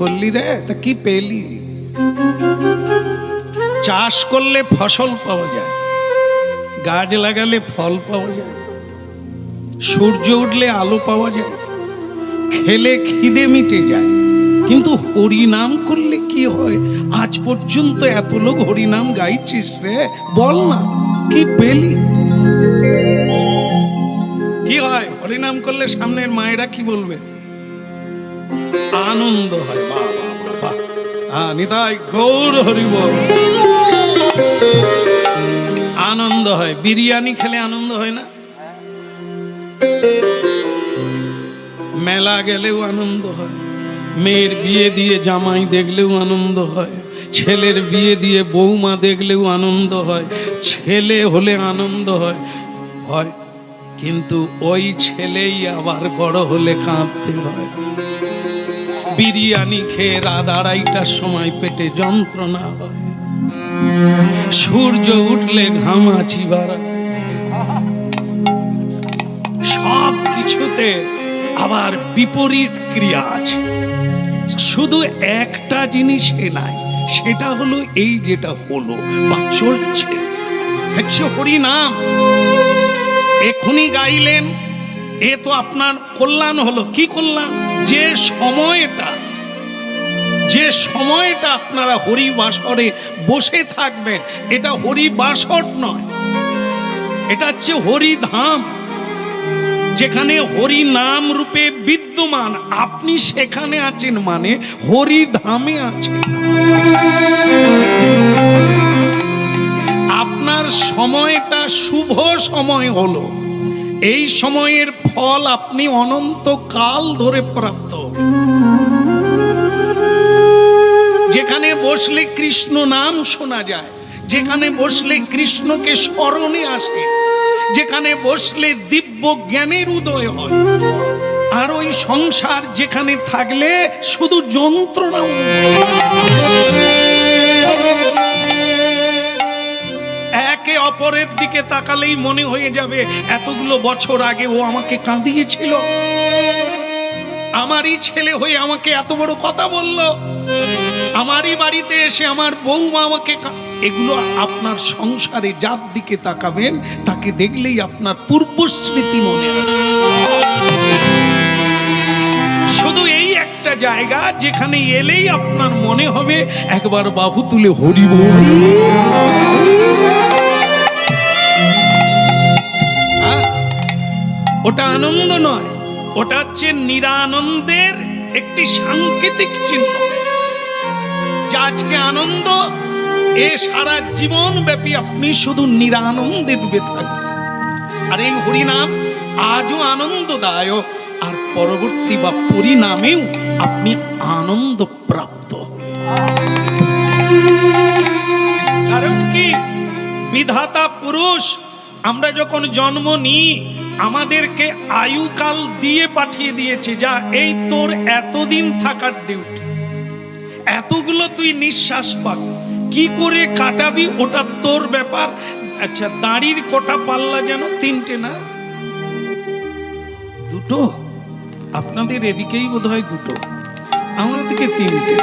করলি রে, তা কি পেলি? চাষ করলে ফসল পাওয়া যায়, গাছ লাগালে ফল পাওয়া যায়, সূর্য উঠলে আলো পাওয়া যায়, খেলে খিদে মিটে যায়। কিন্তু হরিনাম করলে কি হয়? আজ পর্যন্ত এত লোক হরিনাম গাইছিস রে, বল না কি পেলি? কি হয় হরিনাম করলে? সামনের মায়েরা কি বলবে? আনন্দ হয়। বাহ বাহ বাহ, হ্যাঁ নিতাই গৌর হরি বল। আনন্দ হয়। বিরিয়ানি খেলে আনন্দ হয় না? মেলা গেলেও আনন্দ হয়, মেয়ের বিয়ে দিয়ে জামাই দেখলেও আনন্দ হয়, ছেলের বিয়ে দিয়ে বৌমা দেখলেও আনন্দ হয়, ছেলে হলে আনন্দ হয় হয় কিন্তু ওই ছেলেই আবার বড় হলে কাঁদতে হয়। বিরিয়ানি খেয়ে রাত 2:30টার সময় পেটে যন্ত্রণা হয়, সূর্য উঠলে ঘামাচি বাড়ায়, সব কিছুতে আবার বিপরীত ক্রিয়া আছে। শুধু একটা জিনিসে নাই, সেটা হলো এই যেটা হলো বা চলছে, হচ্ছে হরিনাম। এখনই গাইলেন, এ তো আপনার কল্যাণ হলো। কি কল্যাণ? যে সময়টা আপনারা হরিবাসরে বসে থাকবেন, এটা হরিবাসর নয়, এটা হচ্ছে হরিধাম, যেখানে হরি নাম রূপে বিদ্যমান। আপনি সেখানে আছেন মানে হরিধামে আছেন। আপনার সময়টা শুভ সময় হলো, এই সময়ের ফল আপনি অনন্তকাল ধরে প্রাপ্ত হবেন। যেখানে বসলে কৃষ্ণ নাম শোনা যায়, যেখানে বসলে কৃষ্ণকে স্মরণে আসে, যেখানে বসলে দিব্য জ্ঞানের উদয় হয়। আর ওই সংসার যেখানে থাকলে শুধু যন্ত্রণা। একে অপরের দিকে তাকালেই মনে হয়ে যাবে এতগুলো বছর আগে ও আমাকে কাঁদিয়েছিল, আমারই ছেলে হয়ে আমাকে এত বড় কথা বলল, আমারই বাড়িতে এসে আমার বউমা আমাকে। এগুলো আপনার সংসারে যার দিকে তাকাবেন তাকে দেখলেই আপনার পূর্ব স্মৃতি মনে আসে। শুধু এই একটা জায়গা যেখানে এলেই আপনার মনে হবে একবার বাহু তুলে হরি বল। ওটা আনন্দ নয়, ওটা হচ্ছে নিরানন্দের একটি সাংকেতিক চিহ্ন। যা আজকে আনন্দ, এ সারা জীবন ব্যাপী আপনি শুধু নিরানন্দে ডুবে থাকবেন। আর এই হরিনাম আজও আনন্দদায়ক, আর পরবর্তী বা পরিণামেও আপনি আনন্দ প্রাপ্ত হবেন। কারণ কি? বিধাতা পুরুষ আমরা যখন জন্ম নিই আমাদেরকে আয়ুকাল দিয়ে পাঠিয়ে দিয়েছে, যা এই তোর এতদিন থাকার ডিউটি, এতগুলো তুই নিঃশ্বাস পাবি, কি করে কাটাবি ওটা তোর ব্যাপার। আচ্ছা, দাড়ির কটা পাল্লা যেন? 3টে না 2টো? আপনাদের এদিকেই বোধ হয় 2টো, আমার দিকে 3টে।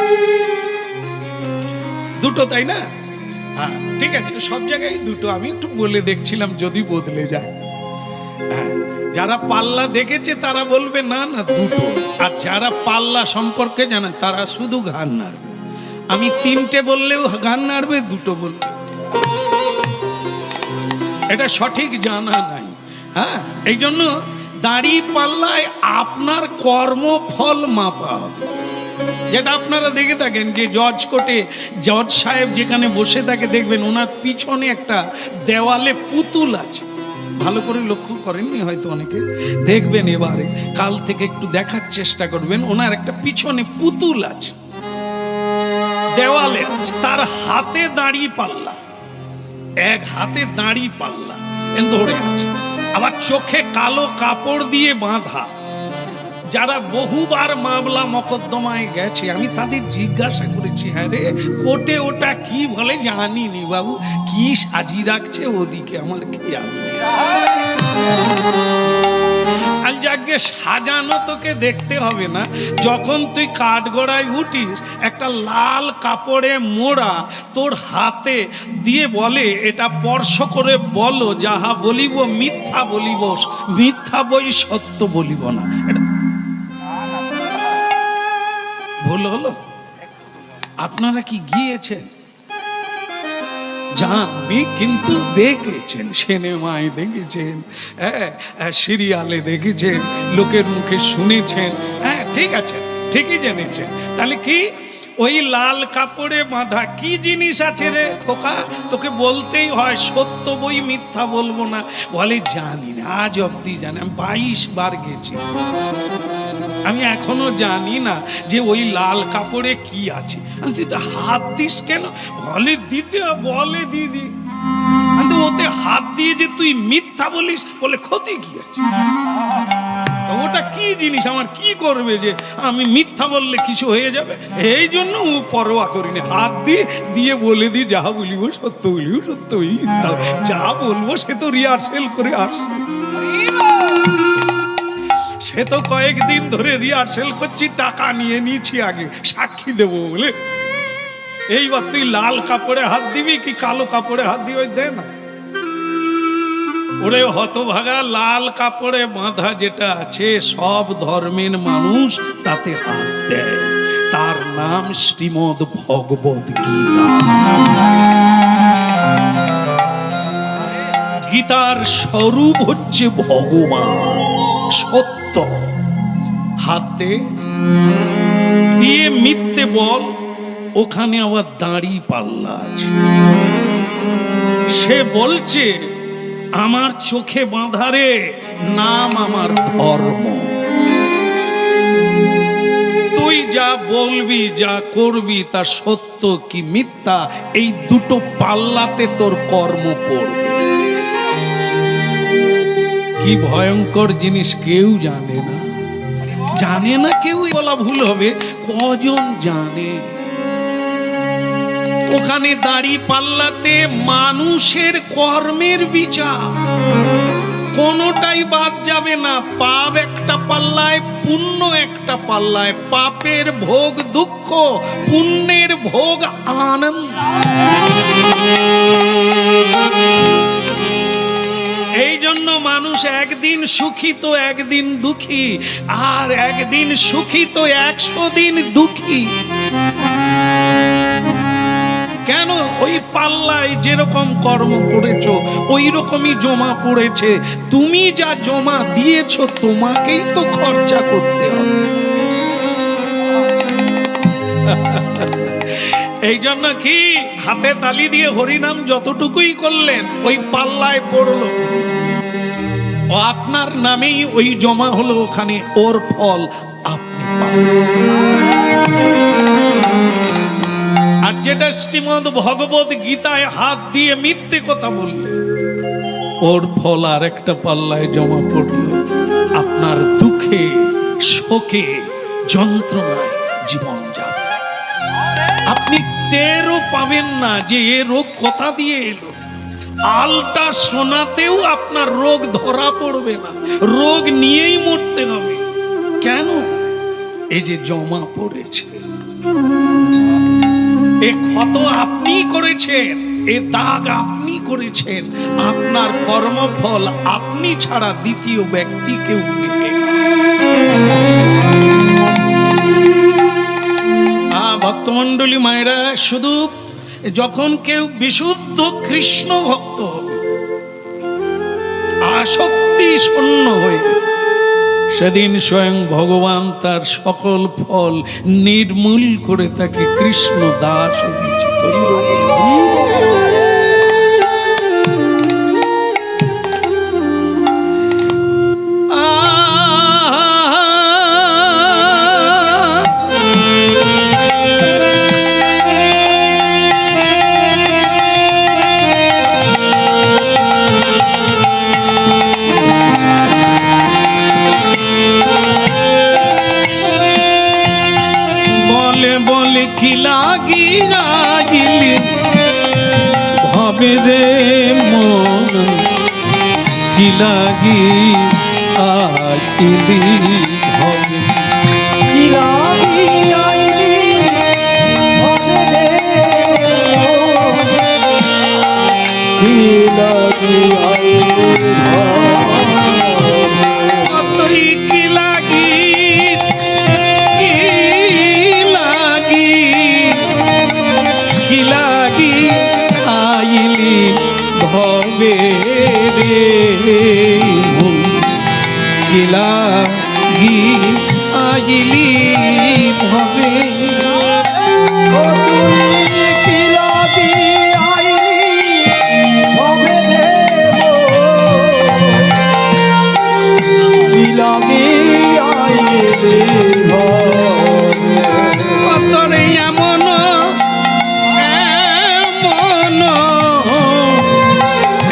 2টো তাই না? হ্যাঁ ঠিক আছে, সব জায়গায় 2টো। আমি একটু বলে দেখছিলাম যদি বদলে যায়। যারা পাল্লা দেখেছে তারা বলবে না না 2টো, আর যারা পাল্লা সম্পর্কে জানে তারা শুধু ঘাড় নাড়বে। আমি 3টে বললেও ঘাড় নাড়বে, 2টো বললে। এটা সঠিক জানা নাই। হ্যাঁ, এই জন্য দাড়ি পাল্লায় আপনার কর্মফল মাপা হবে। যেটা আপনারা দেখে থাকেন যে জজ কোর্টে জজ সাহেব যেখানে বসে থাকে দেখবেন ওনার পিছনে একটা দেওয়ালে পুতুল আছে। ভালো করে লক্ষ্য করেননি হয়তো অনেকে, দেখবেন এবারে কাল থেকে একটু দেখার চেষ্টা করবেন। ওনার একটা পিছনে পুতুল আছে, দেওয়ালে আছে, তার হাতে দাঁড়ি পাল্লা, এক হাতে দাঁড়ি পাল্লা ধরে আছে, আবার চোখে কালো কাপড় দিয়ে বাঁধা। যারা বহুবার মামলা মকদ্দমায় গেছে আমি তাদের জিজ্ঞাসা করেছি, হ্যাঁ রে কোর্টে ওটা কি বলে? জানিনি বাবু, কি সাজি রাখছে ওদিকে আমার খেয়াল নেই। আর যাকে সাজানো তোকে দেখতে হবে না। যখন তুই কাঠগড়ায় উঠিস, একটা লাল কাপড়ে মোড়া তোর হাতে দিয়ে বলে, এটা স্পর্শ করে বলো, যাহা বলিব মিথ্যা বলিব, মিথ্যা বই সত্য বলিব না। এটা ভুল হলো? আপনারা কি গিয়েছেন? জানবি, কিন্তু দেখেছেন, সিনেমায় দেখেছেন, সিরিয়ালে দেখেছেন, লোকের মুখে শুনেছেন, হ্যাঁ ঠিক আছে, ঠিকই জেনেছেন। তাহলে কি ওই লাল কাপড়ে বাঁধা কি জিনিস আছে রে খোকা? তোকে বলতেই হয় সত্য বই মিথ্যা বলবো না। বলে জানি না, আজ অব্দি জানি, আমি 22 বার গেছি, আমি এখনো জানি না যে ওই লাল কাপড়ে কি আছে। তুই তো হাত দিস কেন? বলে দিতে, বলে দিদি, ওতে হাত দিয়ে যে তুই মিথ্যা বলিস, বলে ক্ষতি কি আছে? ওটা কি জিনিস, আমার কি করবে যে আমি মিথ্যা বললে কিছু হয়ে যাবে? এই জন্য পরোয়া করিনি, হাত দিয়ে বলে দিই, যা বলিব সত্য বলিব, সত্য যা বলবো সে তো রিহার্সেল করে আসবে। সে তো কয়েকদিন ধরে রিহার্সেল করছি, টাকা নিয়ে নিয়েছি আগে সাক্ষী দেবো বলে। এইবার তুই লাল কাপড়ে হাত দিবি কি কালো কাপড়ে হাত দিবি? দে না ওরে হতভাগা, লাল কাপড়ে বাঁধা যেটা আছে সব ধর্মের মানুষ তাতে হাত দেয়, তার নাম শ্রীমদ ভগবদ গীতা। গীতার স্বরূপ হচ্ছে ভগবান সত্য। হাতে দিয়ে মিথ্যে বল, ওখানে আবার দাঁড়ি পাল্লা আছে। সে বলছে আমার চোখে বাঁধারে নাম আমার ধর্ম। তুই যা বলবি, যা করবি, তা সত্য কি মিথ্যা, এই দুটো পাল্লাতে তোর কর্ম পড়বে। কি ভয়ঙ্কর জিনিস কেউ জানে না, জানে না কেউ বলা ভুল হবে, কজন জানে? ওখানে দাড়ি পাল্লাতে মানুষের কর্মের বিচার, কোনোটাই বাদ যাবে না। পাপ একটা পাল্লায়, পুণ্য একটা পাল্লায়। পাপের ভোগ দুঃখ, পুণ্যের ভোগ আনন্দ। এই জন্য মানুষ একদিন সুখী তো একদিন দুঃখী, আর একদিন সুখী তো 100 দিন দুঃখী। কেন? ওই পাল্লায় যেরকম কর্ম করেছো ওই রকমই জমা পড়েছে। তুমি যা জমা দিয়েছো তোমাকেই তো খরচা করতে হবে। এই জন্য কি হাতে তালি দিয়ে হরিনাম যতটুকুই করলেন ওই পাল্লায় পড়লো, ও আপনার নামেই ওই জমা হলো, ওখানে ওর ফল আপনি পাবেন। আর যেটা শ্রীমদ ভগবদ গীতায় হাত দিয়ে মিথ্যে কথা বললে, ওর ফল আর একটা পাল্লায় জমা পড়ল। আপনার দুঃখে, শোকে, যন্ত্রণায় জীবন যাবে। আপনি টেরও পাবেন না যে এ রোগ কোথা দিয়ে এলো। আলটা শোনাতেও আপনার রোগ ধরা পড়বে না, রোগ নিয়েই মরতে হবে। কেন? এই যে জমা পড়েছে, এ ক্ষত আপনি করেছেন, এ দাগ আপনি করেছেন। আপনার কর্মফল আপনি ছাড়া দ্বিতীয় ব্যক্তি কেউ নেবে না। ভক্তমণ্ডলী মায়েরা, শুধু যখন কেউ বিশুদ্ধ কৃষ্ণ ভক্ত হবে, আসক্তি শূন্য হয়ে, সেদিন স্বয়ং ভগবান তার সকল ফল নির্মূল করে তাকে কৃষ্ণ দাস অভিজিত। কি লাগি লাগিলি ভাবে রে মন, কি লাগি আইলি ভবে কি লাগি আইলি ভবে রে কি লাগি আইলি কতই কি লাগি আইলি ভবে রে মন কি লাগি আইলি ভবে কি লাগি আইলি ভবে রে কি লাগি আইলি ভবে কতরে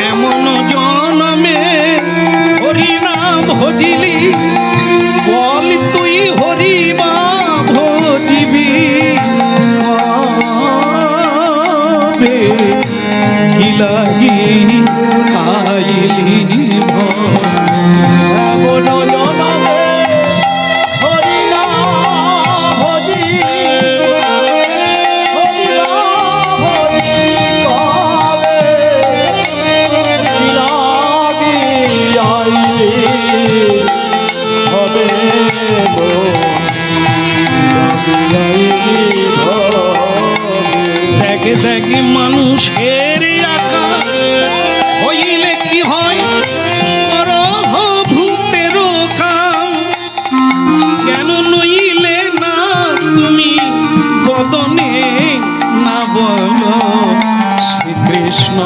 এমন জনমে হরি নাম ভজিলি বল তুই হরি বা ভজিবি কবে কি লাগি আইলি এমন জনমে হরি নাম ভজি হরি নাম ভজি কবে কি লাগি আইলি ভবে গো কি লাগি আইলি ভবে দেখে দেখে মানুষের আঁকা হইলে কি হয় ভূতের কাম কেন নইলে না তুমি বদনে না বলো শ্রীকৃষ্ণ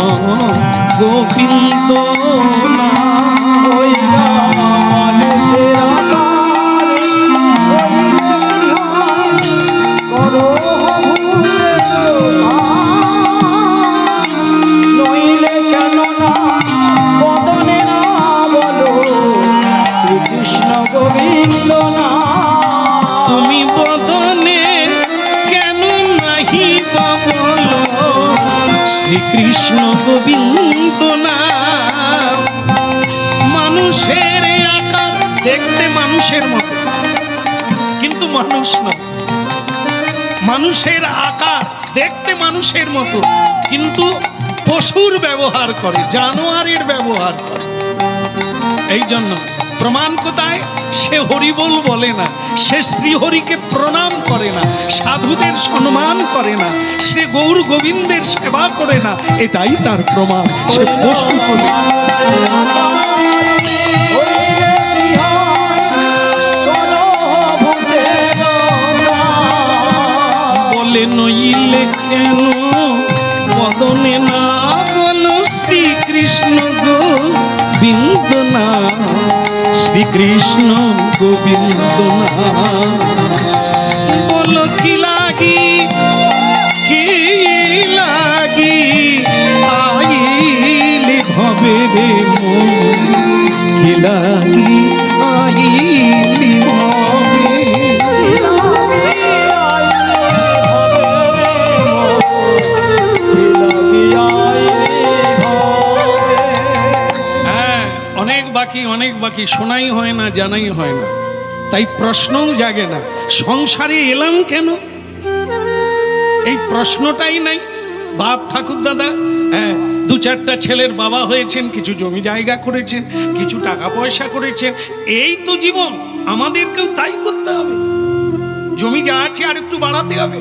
গোবিন্দ না হইলা মানুষের আকার হইলে কি হয় করো ভূতের কাম নইলে কেন না বদনে না বলো শ্রীকৃষ্ণ গোবিন্দ না তুমি বদনে কেন নাহি বা বলো শ্রীকৃষ্ণ গোবিন্দ না মানুষের আকার দেখতে মানুষের মতো কিন্তু মানুষ না মানুষের আকার দেখতে মানুষের মতো কিন্তু পশুর ব্যবহার করে জানোয়ারের ব্যবহার করে এই জন্য প্রমাণ কোথায় সে হরিবোল বলে না সে শ্রীহরিকে প্রণাম করে না সাধুদের সম্মান করে না সে গৌর গোবিন্দের সেবা করে না এটাই তার প্রমাণ সে পশু বলে বলে নইলে কেন বদনে না বলো শ্রীকৃষ্ণ গোবিন্দ না শ্রীকৃষ্ণ গোবিন্দ না বলো কি লাগি আইলি ভবে রে মন কি লাগি আইলি ভবে অনেক বাকি শোনাই হয় না জানাই হয় না তাই প্রশ্নও জাগে না সংসারে এলাম কেন এই প্রশ্নটাই নাই বাপ ঠাকুর দাদা দু চারটা ছেলের বাবা হয়েছেন কিছু জমি জায়গা করেছেন কিছু টাকা পয়সা করেছেন এই তো জীবন আমাদেরকেও তাই করতে হবে জমি যা আছে আর একটু বাড়াতে হবে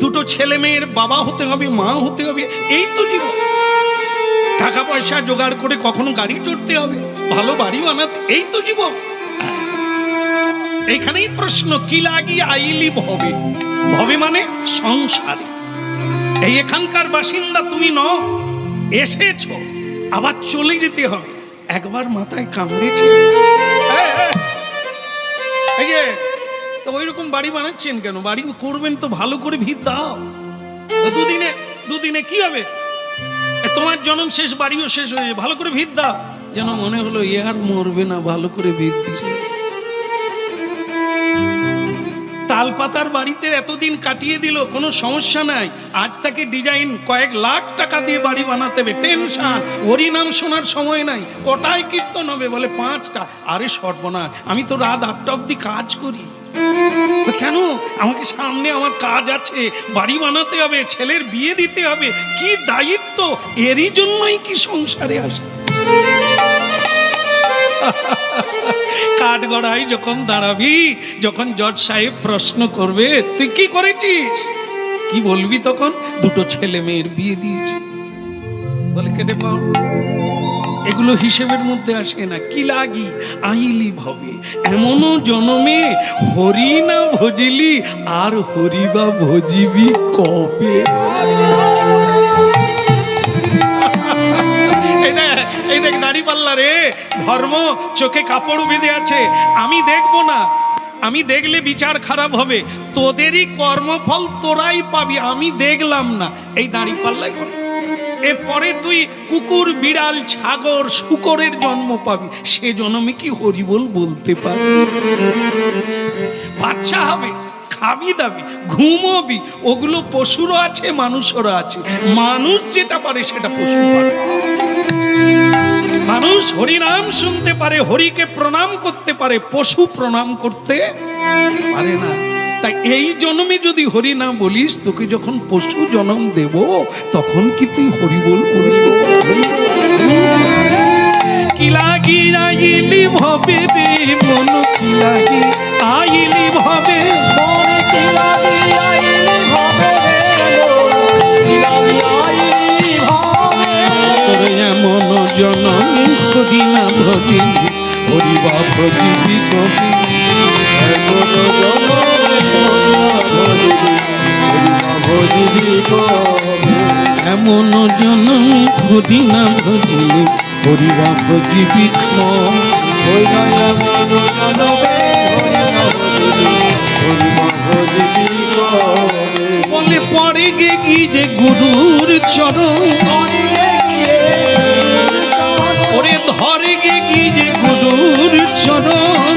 দুটো ছেলে মেয়ের বাবা হতে হবে মা হতে হবে এই তো জীবন টাকা পয়সা জোগাড় করে কখনো গাড়ি চড়তে হবে ভালো বাড়ি বানাতে এই তো জীবন এইখানেই প্রশ্ন কি লাগি আইলি ভবে ভবে মানে সংসারে এই এখানকার বাসিন্দা তুমি ন এসেছো আবার চলে যেতে হবে একবার মাথায় কামড়েছে এই যে তো ওইরকম বাড়ি বানাচ্ছেন কেন বাড়ি করবেন তো ভালো করে ভিত দাও দুদিনে কি হবে তোমার জন্ম শেষ বাড়িও শেষ হয়ে ভালো করে ভিত দাও যেন মনে হলো আর মরবে না ভালো করে ভিত দিছে তালপাতার বাড়িতে এতদিন কাটিয়ে দিল, কোনো সমস্যা নাই। আজ তাকে ডিজাইন কয়েক লাখ টাকা দিয়ে বাড়ি বানাতে হবে, টেনশন। হরিনাম শোনার সময় নাই। কটায় কীর্তন হবে? বলে 5টা। আরে সর্বনাশ, আমি তো রাত 8টা অবধি কাজ করি। কেন? আমাকে সামনে আমার কাজ আছে, বাড়ি বানাতে হবে, ছেলের বিয়ে দিতে হবে, কি দায়িত্ব। এরই জন্যই কি সংসারে আসে। কাঠগড়ায় যখন দাঁড়াবি, যখন জজ সাহেব প্রশ্ন করবে তুই কি করেছিস, কি বলবি তখন? 2টো ছেলে মেয়ের বিয়ে দিয়েছি। বলে কেটে পাও, এগুলো হিসেবের মধ্যে আসে না। কি লাগি আইলি ভবে, এমনও জনমে হরি না ভজিলি, আর হরিবা ভজিবি কবে। এই দেখ দাড়ি পাল্লা রে, ধর্ম চোখে কাপড় বেঁধে আছে। আমি দেখবো না, আমি দেখলে বিচার খারাপ হবে। তোদেরই কর্মফল তোরাই পাবি, আমি দেখলাম না। এই দাড়ি পাল্লায় এরপরে তুই কুকুর, বিড়াল, ছাগল, শূকরের জন্ম পাবি। সে জন্মে কি হরিবোল বলতে পারবি? বাচ্চা হবে, খাবি দাবি, ঘুমোবি। ওগুলো পশুরও আছে, মানুষেরও আছে। মানুষ যেটা পারে সেটা পশু পারে। মানুষ হরিনাম শুনতে পারে, হরিকে প্রণাম করতে পারে, পশু প্রণাম করতে পারে না। তাই এই জন্মে যদি হরি না বলিস, তোকে যখন পশু জন্ম দেব তখন কি তুই হরি বল বলবি? কি লাগি আইলি ভবে রে মন, কি লাগি আইলি ভবে মন, কি লাগি আইলি ভবে রে মন, কি লাগি আইলি ভবে। তোরে এমন জনমে হরি না ভজিলি, হরিবা ভজিবি কবি। এমন জনমে হরি না ভজিলি, হরিবা ভজিবি বলে পরে গে কি যে গুরুর চরণ, ওরে ধরে গে কি যে গুরুর চরণ।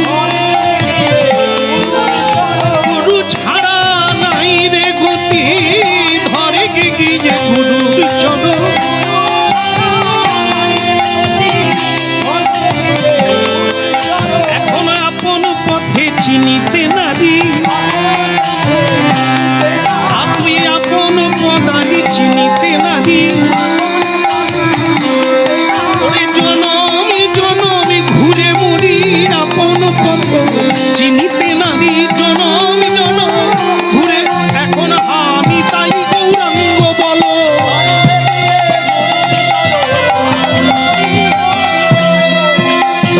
গুরু ছাড়া নাই রে গতি, ধরে গে কি যে গুরুর চরণ। এখন আপন পথে চিনিতে নারী, আপনি আপন পদারি চিনিতে নারী। ওরে জনমে জনমে ঘুরে মরি, আপন পথ চিনিতে নারী। জনম জনম ঘুরে এখন আমি তাই গৌরাঙ্গ বলো।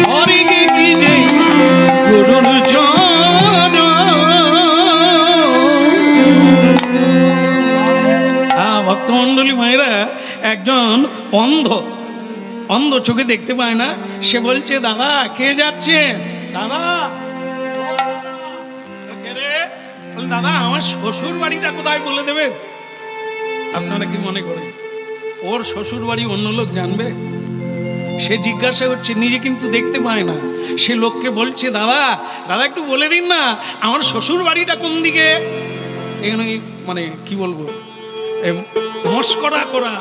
ধরে গে কি যে গুরুর চরণ। ভক্তমণ্ডলী মায়েরা, একজন অন্ধ, অন্ধ চোখে দেখতে পায় না। সে বলছে, দাদা কে যাচ্ছে? দাদা কে রে? বলে, দাদা আমার শ্বশুর বাড়িটা কোথায় বলে দেবে? আপনারা কি মনে করেন ওর শ্বশুর বাড়ি অন্য লোক জানবে? সে জিজ্ঞাসা করছে, নিজে কিন্তু দেখতে পায় না। সে লোককে বলছে, দাদা দাদা একটু বলে দিন না আমার শ্বশুর বাড়িটা কোন দিকে। এখানে মানে কি বলবো, মস্করা করা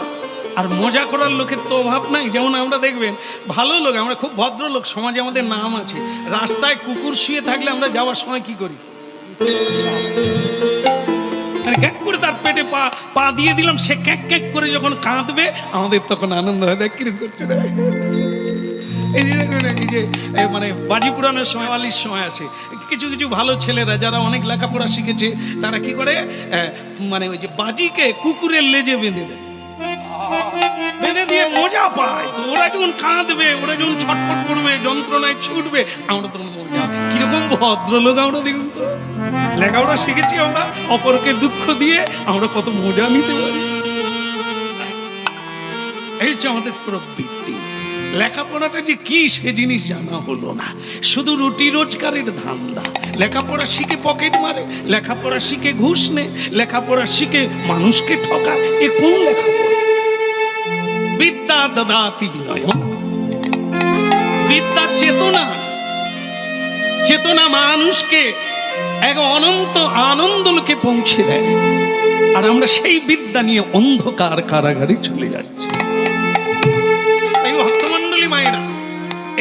আর মজা করার লোকের তো অভাব নাই। যেমন আমরা দেখবেন ভালো লোক, আমরা খুব ভদ্র লোক, সমাজে আমাদের নাম আছে। রাস্তায় কুকুর শুয়ে থাকলে আমরা যাওয়ার সময় কি করি? ক্যাক করে তার পেটে পা দিয়ে দিলাম। সে ক্যাক ক্যাক করে যখন কাঁদবে আমাদের তখন আনন্দ হয়। দেখ কিরকম করছে। এই যে মানে বাজি পুরানোর সময়, বালির সময় আসে কিছু কিছু ভালো ছেলেরা যারা অনেক লেখাপড়া শিখেছে, তারা কি করে মানে ওই যে বাজিকে কুকুরের লেজে বেঁধে দেয়, বেঁধে দিয়ে মজা পায়। তো ওরা যখন কাঁদবে, ওরা যখন ছটফট করবে, যন্ত্রণায় ছুটবে, আমরা তখন মজা। কিরকম ভদ্রলোক আমরা, দেখুন তো লেখাপড়া শিখেছি আমরা, অপরকে দুঃখ দিয়ে আমরা কত মজা নিতে পারি। এই হচ্ছে আমাদের প্রবৃত্তি। লেখাপড়াটা যে কি সে জিনিস জানা হলো না, শুধু রুটি রোজগারের ধান্দা। লেখাপড়া শিখে পকেট মারে, লেখাপড়া শিখে ঘুষ নে, লেখাপড়া শিখে মানুষকে ঠকা। এ কোন লেখাপড়া? বিদ্যা দদাতি বিনয়ম, বিদ্যা চেতনা, চেতনা মানুষকে এক অনন্ত আনন্দ লোকে পৌঁছে দেয়। আর আমরা সেই বিদ্যা নিয়ে অন্ধকার কারাগারে চলে যাচ্ছি। এই ভক্তমণ্ডলী মায়েরা,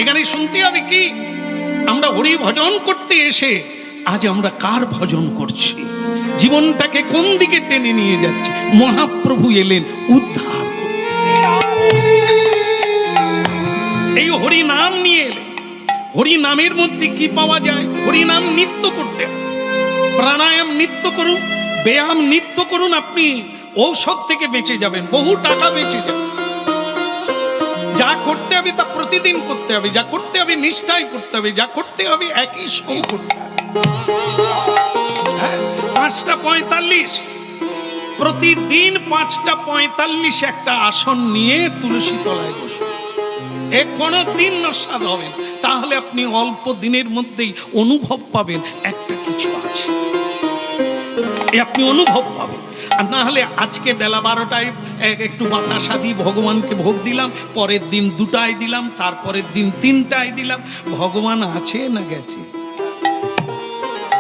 এখানে শুনতে হবে কি, আমরা হরি ভজন করতে এসে আজ আমরা কার ভজন করছি, জীবনটাকে কোন দিকে টেনে নিয়ে যাচ্ছে। মহাপ্রভু এলেন উদ্ধার করতে, এই হরি নাম নিয়ে এলেন। হরি নামের মধ্যে কি পাওয়া যায়? হরি নাম নিত্য করতে হবে, প্রাণায়াম নিত্য করুন, ব্যায়াম নিত্য করুন, আপনি ঔষধ থেকে বেঁচে যাবেন, বহু টাকা বেঁচে যাবে। যা করতে হবে তা প্রতিদিন করতে হবে, যা করতে হবে নিষ্ঠায় করতে হবে, যা করতে হবে একই সঙ্গে করতে হবে। 5:45 প্রতিদিন 5:45 একটা আসন নিয়ে তুলসী তলায় বসুন। এ কোনো দিন নস্বাদ হবেন, তাহলে আপনি অল্প দিনের মধ্যেই অনুভব পাবেন একটা কিছু আছে, আপনি অনুভব পাবেন। আর না হলে আজকে বেলা 12টায় একটু বাতাসা দিই, ভগবানকে ভোগ দিলাম, পরের দিন 2টায় দিলাম, তারপরের দিন 3টায় দিলাম, ভগবান আছে না গেছে?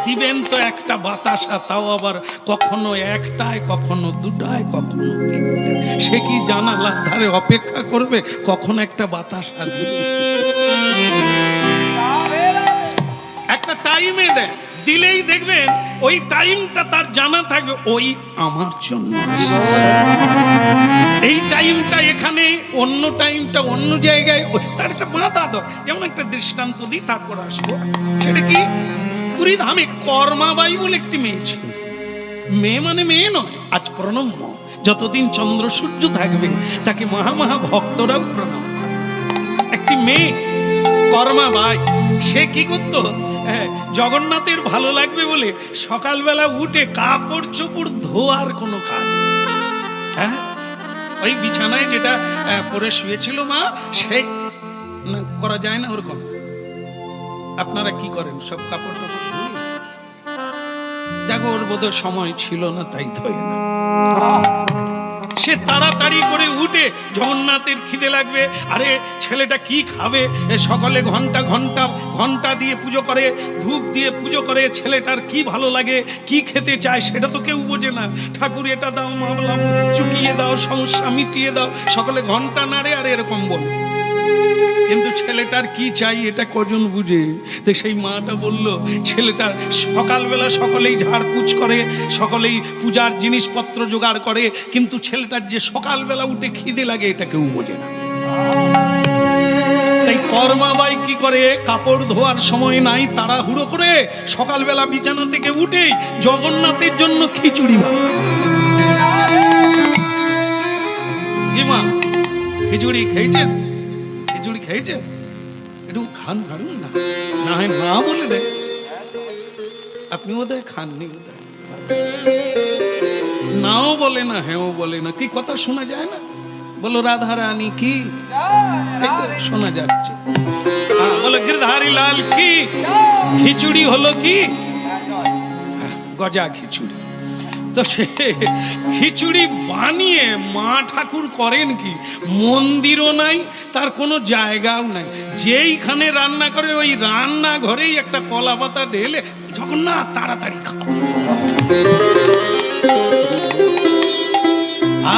দিবেন তো একটা বাতাসা, তাও আবার কখনো 1টায়, কখনো 2টায়, কখনো 3টায়। সে কি জানালার ধারে অপেক্ষা করবে কখন একটা বাতাসা দিবে? একটা টাইমে দেন, দিলেই দেখবেন ওই টাইমটা তার জানা থাকবে, ওই আমার জন্য। এই টাইমটা এখানে, অন্য টাইমটা অন্য জায়গায়, তার একটা বাধা দাও। যেমন একটা দৃষ্টান্ত দিই, তারপর আসবো। সেটা কি, পুরী ধামে কর্মাবাই বলে একটি মেয়ে ছিল। মেয়ে মানে মেয়ে নয়, আজ প্রণম্য। যতদিন চন্দ্র সূর্য থাকবে তাকে মহা ভক্তরাও প্রণাম করে। একটি মেয়ে কর্মাবাই, সে কি করতো, জগন্নাথের ভালো লাগবে বলে সকালবেলা উঠে কাপড় চোপড় ধোয়ার কোনো কাজ নেই। হ্যাঁ, ওই বিছানায় যেটা পরে শুয়েছিল মা, সে না করা যায় না ওরকম। আপনারা কি করেন, সব কাপড় টাপড় ধুই? দেখো, ওর বোধহয় সময় ছিল না, তাই ধোয় না। সে তাড়াতাড়ি করে উঠে, জগন্নাথের খিদে লাগবে, আরে ছেলেটা কি খাবে, সকালে ঘন্টা দিয়ে পুজো করে, ধূপ দিয়ে পুজো করে, ছেলেটার কি ভালো লাগে, কি খেতে চায় সেটা তো কেউ বোঝে না। ঠাকুর এটা দাও, মামলাম চুকিয়ে দাও, সমস্যা মিটিয়ে দাও, সকলে ঘন্টা নাড়ে আর এরকম বলে। কিন্তু ছেলেটার কি চাই এটা কজন বুঝে? তো সেই মাটা বলল, ছেলেটা সকালবেলা সকলেই ঝাড়পুছ করে, সকলেই পূজার জিনিসপত্র জোগাড় করে, কিন্তু ছেলেটার যে সকালবেলা উঠে খিদে লাগে এটা কেউ বোঝে না। তাই কর্মাবাই কি করে, কাপড় ধোয়ার সময় নাই, তাড়াহুড়ো করে সকালবেলা বিছানা থেকে উঠেই জগন্নাথের জন্য খিচুড়ি বানায়। কি মা, খিচুড়ি খেয়েছেন? খিচুড়ি খেয়েছেন? একটু খান, হারুন না, না হয় মা বলে দেয়। আপনি বোধহয় খাননি, বোধহয় নাও বলে না, হ্যাঁ বলে না, কি কথা শোনা যায় না? বলো রাধা রানী কি, শোনা যাচ্ছে। বলো গিরধারী লাল কি, খিচুড়ি হলো কি, গজা খিচুড়ি। তো সে খিচুড়ি বানিয়ে মা ঠাকুর করেন কি, মন্দিরও নাই, তার কোনো জায়গাও নাই, যেইখানে রান্না করে ওই রান্না ঘরেই একটা কলা পাতা ঢেলে, যখন না তাড়াতাড়ি খাও।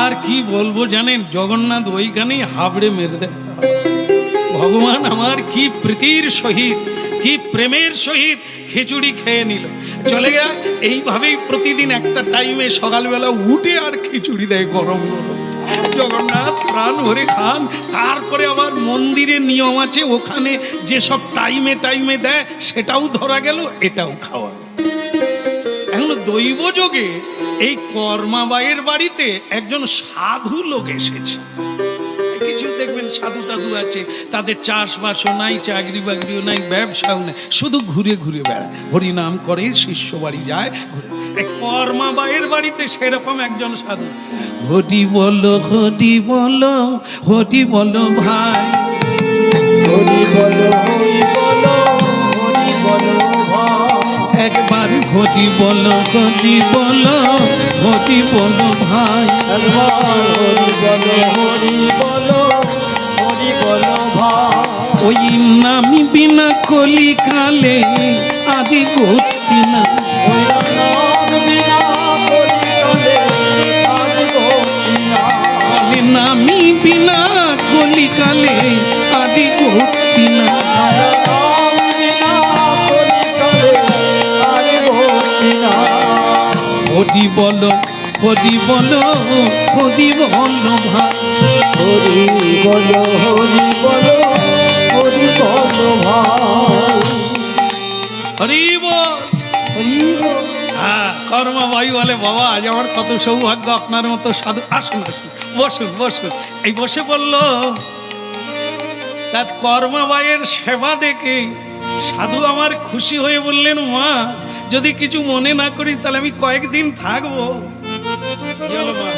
আর কি বলবো জানেন, জগন্নাথ ওইখানেই হাবড়ে মেরে দেয়। ভগবান আমার কি প্রীতির সহিত, কি প্রেমের সহিত খিচুড়ি খেয়ে নিল, চলে গেল। এইভাবেই প্রতিদিন একটা টাইমে সকালবেলা উঠে আর খিচুড়ি দেয় গরম গরম। জগন্নাথ প্রাণ ভরে খান। তারপরে আবার মন্দিরে নিয়ম আছে, ওখানে যেসব টাইমে দেয় সেটাও ধরা গেল, এটাও খাওয়া। এখন দৈব যোগে এই কর্মাবাইয়ের বাড়িতে একজন সাধু লোক এসেছে। কিছু দেখবেন সাধু টাধু আছে, তাদের চাষবাসও নাই, চাকরি বাকরিও নাই, ব্যবসাও নাই, শুধু ঘুরে ঘুরে বেড়ায়, হরিনাম করে, শিষ্য বাড়ি যায়, ঘুরে। কর্মাবাইয়ের বাড়িতে সেরকম একজন সাধু। হরি বলো, হরি বলো, হরি বলো ভাই, হরি বলো, হরি বলো, হরি বলো ভাই, একবার হরি বলো, হরি বলো, হরি বলো ভাই, একবার হরি বলো, হরি বলো, হরি বলো ভাই। ওই নামি বিনা কলিকালে আদি গতি না, বিনা কলিকালে আদি গতি না। হরি বলো হরি বলো হরি বলো ভাই, হরি বলো হরি বলো হরি বলো ভাই, হরি বল। হরি বল। হ্যাঁ, কর্মাবাই বলে বাবা আজ আমার কত সৌভাগ্য, আপনার মতো সাধু। আসুন আসুন, বসুন বসুন। এই বসে বলল, তার কর্মাবাইয়ের সেবা দেখে সাধু আমার খুশি হয়ে বললেন, মা যদি কিছু মনে না করিস তাহলে আমি কয়েকদিন থাকবো। কি হলো মা?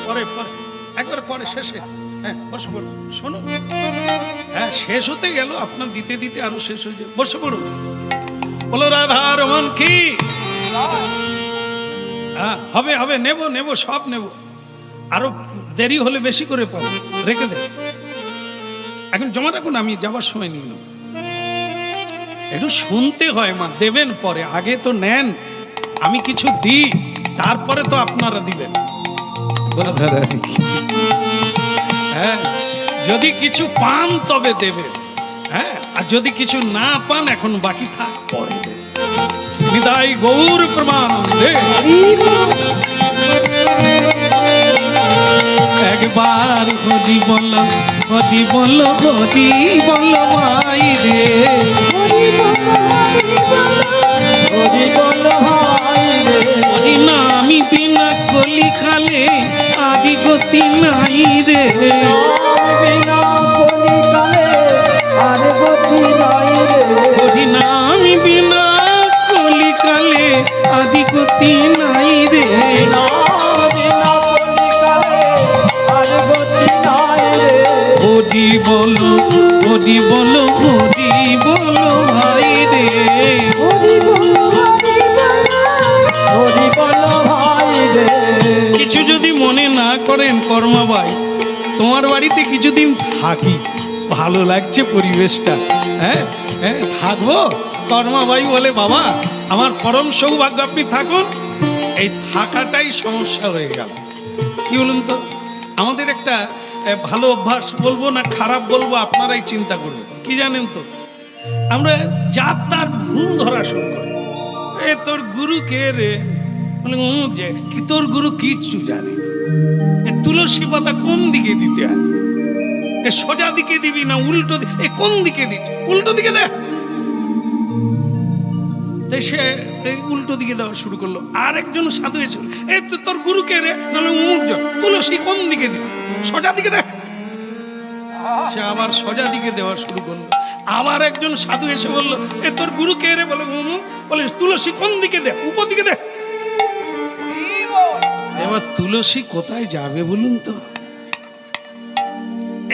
পরে পরে একবার পরে শেষে, হ্যাঁ বসে পড়ুন, শোনো। হ্যাঁ, শেষ হতে গেল, আপনার দিতে দিতে আরো শেষ হয়ে যাবে। বসে পড়ুন। বলো রাধা রমন কি? হ্যাঁ, হবে হবে, নেব নেব, সব নেব। আরো দেরি হলে বেশি করে পাবো, রেখে দে। এখন জমা রাখুন, আমি যাবার সময় নিয়ে নেব। একটু শুনতে হয় মা, দেবেন পরে, আগে তো নেন। আমি কিছু দিই, তারপরে তো আপনারা দিবেন। হ্যাঁ, যদি কিছু পান তবে দেবেন। হ্যাঁ, আর যদি কিছু না পান এখন বাকি থাক, পরে দেবেন। নিতাই গৌর প্রমানন্দে। একবার হরি বল হরি বল হরি বল মাই রে, হরি বল ভাই রে, হরি নামি বিনা কলিকালে আদি গতি নাই রে। বিনা কলিকালে আর গতি নাই রে, হরি নামি বিনা কলিকালে আদি গতি নাই রে। বিনা কলিকালে আর গতি নাই রে, হরি বলো হরি বলো হরি বলো ভাই রে। হরি বল ভাই রে। কিছু যদি মনে না করেন কর্মাবাই, তোমার বাড়িতে কিছুদিন থাকি, ভালো লাগছে পরিবেশটা। হ্যাঁ হ্যাঁ, থাকবো। কর্মাবাই বলে, বাবা আমার পরম সৌভাগ্য, আপনি থাকুন। এই থাকাটাই সমস্যা হয়ে গেল। কি বলুন তো, আমাদের একটা ভালো অভ্যাস বলবো না খারাপ বলবো, আপনারাই চিন্তা করবেন। কি জানেন তো, আমরা যা তার ভুল ধরা শুরু করি। এ তোর গুরু কে রে? বলে যে কি তোর গুরু কিচ্ছু জানে না। এ তুলসী পাতা কোন দিকে দিতে হয়? এ সোজা দিকে দিবি না উল্টো? এ কোন দিকে দিচ্ছ? উল্টো দিকে দে। সে এই উল্টো দিকে দেওয়া শুরু করলো। আর একজন সাধু এসে, এ তোর গুরু কে রে? নাহলে অমুক জন। তুলসী কোন দিকে দিবি? সোজা দিকে দে। সে আবার সোজা দিকে দেওয়া শুরু করলো। আবার একজন সাধু এসে বললো, এ তোর গুরু কে রে? বলে অমুক। বলে তুলসী কোন দিকে দে? উপর দিকে দে। এবার তুলসী কোথায় যাবে বলুন তো?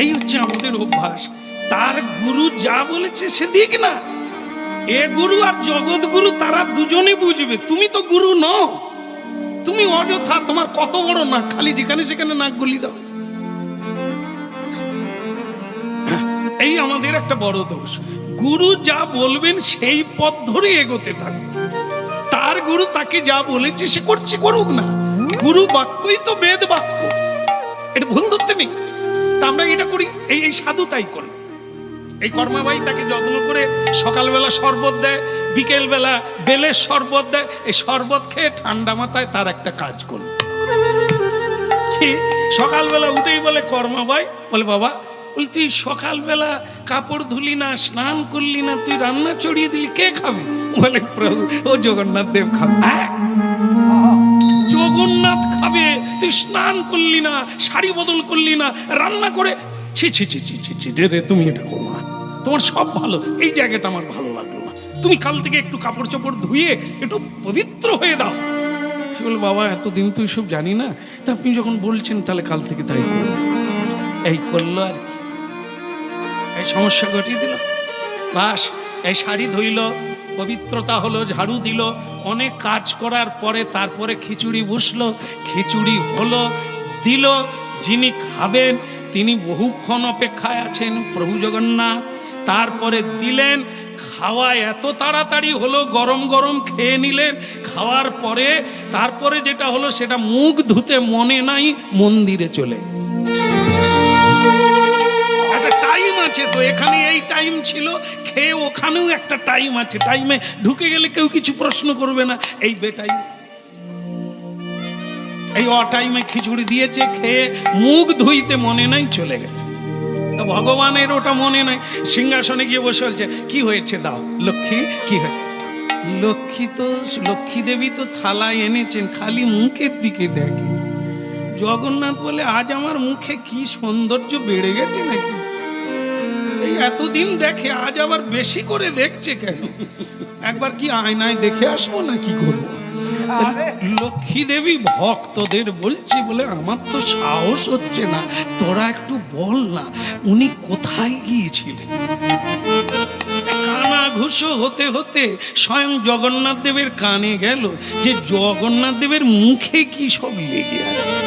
এই হচ্ছে আমাদের অভ্যাস। তার গুরু যা বলেছে সে দিক না। এ গুরু আর জগৎ গুরু তারা দুজনে বুঝবে। তুমি তো গুরু নও, তুমি অযথা, তোমার কত বড় নাক, খালি যেখানে সেখানে নাক গলি দাও। এই আমাদের একটা বড় দোষ। গুরু যা বলবেন সেই পথ ধরে এগোতে থাকো। তার গুরু তাকে যা বলেছে সে করছে, করুক না। গুরু বাক্যই তো বেদ বাক্য, এটা ভুল ধরতে নেই। তা আমরা এটা করি, এই সাধু তাই করে। এই কর্মাবাই তাকে যত্ন করে সকালবেলা শরবত দেয়, বিকেল বেলা বেলের শরবত দেয়। এই শরবত খেয়ে ঠান্ডা মাথায় তার একটা কাজ করল কি, সকালবেলা উঠেই বলে কর্মাবাই, বলে বাবা, বলি তুই সকালবেলা কাপড় ধুলি না, স্নান করলি না, তুই রান্না চড়িয়ে দিলি, কে খাবে? বলে প্রভু, ও জগন্নাথ দেব খাবে। জগন্নাথ খাবে, তুই স্নান করলি না, শাড়ি বদল করলি না, রান্না করে, ছি ছি ছি ছি ছি ছি রে, তুমি এটা করো না, তোমার সব ভালো, এই জায়গাটা আমার ভালো লাগলো না, তুমি কাল থেকে একটু কাপড় চোপড় ধুয়ে একটু পবিত্র হয়ে দাও। সে বলে, বাবা এতদিন তুই সব জানি না, তা আপনি যখন বলছেন তাহলে কাল থেকে তাই করো। এই করলো আর কি, এই সমস্যা ঘটিয়ে দিল। বাস, এই শাড়ি ধুইল, পবিত্রতা হলো, ঝাড়ু দিল, অনেক কাজ করার পরে তারপরে খিচুড়ি বসলো, খিচুড়ি হলো, দিল। যিনি খাবেন তিনি বহুক্ষণ অপেক্ষায় আছেন, প্রভু জগন্নাথ। তারপরে দিলেন, খাওয়া এত তাড়াতাড়ি হলো, গরম গরম খেয়ে নিলেন। খাওয়ার পরে তারপরে যেটা হলো সেটা মুখ ধুতে মনে নাই, মন্দিরে চলে আছে তো, এখানে এই টাইম ছিল, খেয়ে ওখানেও একটা টাইম আছে, টাইমে ঢুকে গেলে কেউ কিছু প্রশ্ন করবে না। এই বেটাই এই অটাইমে খিচুড়ি দিয়েছে, খেয়ে মুখ ধুইতে মনে নাই চলে গেছে। তো ভগবানের ওটা মনে নাই, সিংহাসনে গিয়ে বসে বলছে কি হয়েছে দাও। লক্ষ্মী কি হয়েছে? লক্ষ্মী দেবী তো থালায় এনেছেন, খালি মুখের দিকে দেখে। জগন্নাথ বলে আজ আমার মুখে কি সৌন্দর্য বেড়ে গেছে নাকি, এই এতদিন দেখে আজ আবার বেশি করে দেখছে কেন? একবার কি আয়নায় দেখে আসবো না কি করবো? লক্ষ্মী দেবী ভক্তদের বলছে বলে আমার তো সাহস হচ্ছে না, তোরা একটু বল না উনি কোথায় গিয়েছিলেন। কানাঘুষো হতে হতে স্বয়ং জগন্নাথ দেবের কানে গেল যে জগন্নাথ দেবের মুখে কি সব লেগে আছে।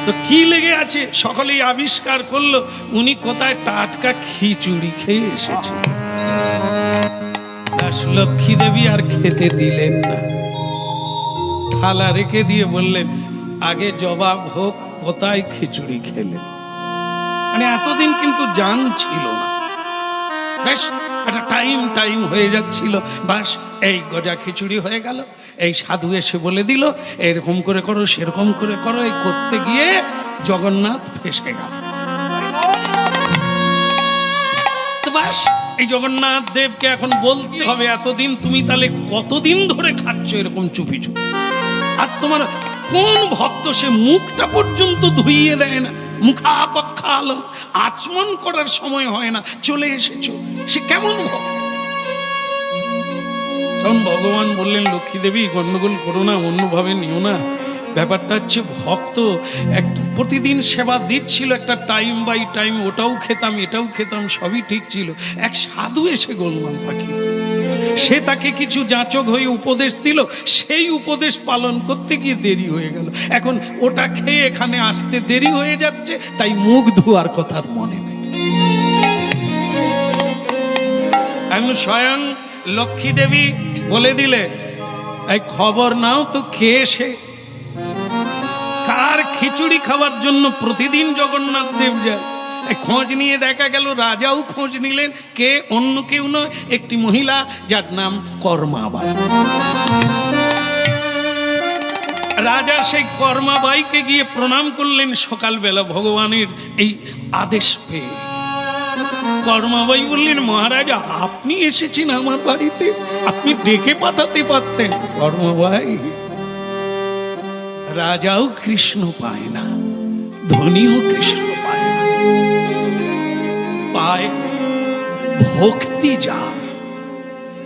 তো কি লেগে আছে সকলেই আবিষ্কার করলো, উনি কোথায় টাটকা খিচুড়ি খেয়ে এসেছে। লক্ষ্মী দেবী আর খেতে দিলেন না, থালা রেখে দিয়ে বললেন আগে জবাব হোক কোথায় খিচুড়ি খেলেন। মানে এতদিন কিন্তু জান ছিল না, বেশ একটা টাইম হয়ে যাচ্ছিল, বাস এই গজা খিচুড়ি হয়ে গেল। এই সাধু এসে বলে দিল এরকম করে করো সেরকম করে করো, এই করতে গিয়ে জগন্নাথ ফেসে গেল। বাস এই জগন্নাথ দেবকে এখন বলতে হবে এতদিন তুমি তাহলে কতদিন ধরে খাচ্ছ এরকম চুপি চুপি। আজ তোমার কোন ভক্ত সে মুখটা পর্যন্ত ধুইয়ে দেয় না, মুখাপক্ষা আলো আচমন করার সময় হয় না, চলে এসেছো, সে কেমন ভক্ত? তখন ভগবান বললেন লক্ষ্মী দেবী গন্ডগোল করো না, অন্যভাবে নিও না। ব্যাপারটা হচ্ছে ভক্ত এক প্রতিদিন সেবা দিচ্ছিল একটা টাইম বাই টাইম, ওটাও খেতাম এটাও খেতাম সবই ঠিক ছিল। এক সাধু এসে গোলমাল পাকিয়ে দিল, সে তাকে কিছু যাচক হয়ে উপদেশ দিল, সেই উপদেশ পালন করতে গিয়ে দেরি হয়ে গেল। এখন ওটা খেয়ে এখানে আসতে দেরি হয়ে যাচ্ছে, তাই মুখ ধোয়ার কথা আর মনে নেই। এখন স্বয়ং লক্ষ্মী দেবী বলে দিলেন এই খবর নাও তো কে এসে কার খিচুড়ি খাওয়ার জন্য প্রতিদিন জগন্নাথ দেব যায়। খোঁজ নিয়ে দেখা গেল রাজাও খোঁজ নিলেন, কে অন্য কেউ নয়, একটি মহিলা যার নাম কর্মাবাই। রাজা সেই কর্মাবাইকে গিয়ে প্রণাম করলেন সকালবেলা ভগবানের এই আদেশ পেয়ে। কর্মাবাই বললেন মহারাজ আপনি এসেছেন আমার বাড়িতে, আপনি ডেকে পাঠাতে পারতেন। কর্মাবাই রাজাও কৃষ্ণ পায় না, ধনীও কৃষ্ণ পায় না, পায় ভক্তি যার।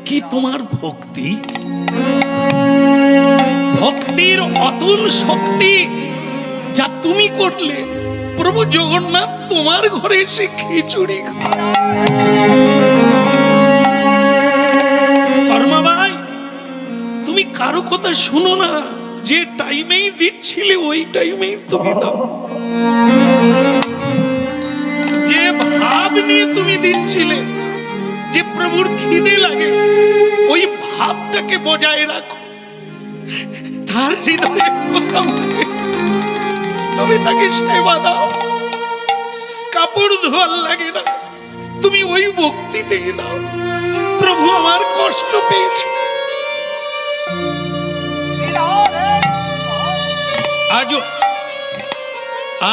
কি তোমার ভক্তি, ভক্তির অতুল শক্তি যা তুমি করলে প্রভু জগন্নাথ তোমার ঘরে এসে খিচুড়ি খায়। কর্মাবাই তুমি কারো কথা শুনো না, যে টাইমেই দিচ্ছিলে ওই টাইমেই তুমি দাও, যে ভাব নিয়ে তুমি দিচ্ছিলে যে প্রভুর খিদে লাগে ওই ভাবটাকে বজায় রাখো। তার হৃদয়ের কথা বলে তুমি তাকে সেবা দাও, কাপড় ধোয়ার লাগে না, তুমি ওই ভক্তিতেই দাও। প্রভু আমার কষ্ট পেয়েছে,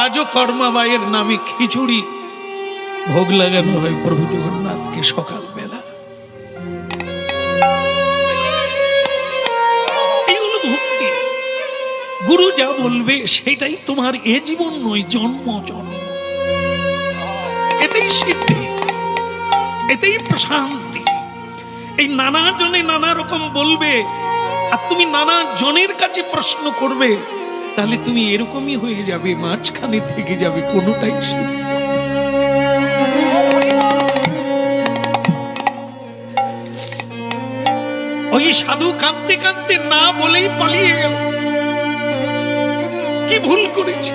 আজও কর্মাবাইয়ের নামে খিচুড়ি ভোগ লাগানো হয় প্রভু জগন্নাথকে সকালবেলা। এইগুলো ভক্তি, গুরু যা বলবে সেটাই তোমার এ জীবন নয় জন্ম জন্ম, এতেই সিদ্ধি, এতেই প্রশান্তি। এই নানা জনে নানা রকম বলবে আর তুমি নানা জনের কাছে প্রশ্ন করবে, তাহলে তুমি এরকমই হয়ে যাবে, মাঝখানে থেকে যাবে, কোনোটাই সিদ্ধ। ওই সাধু কাঁদতে কাঁদতে না বলেই পালিয়ে গেল। কি ভুল করেছে,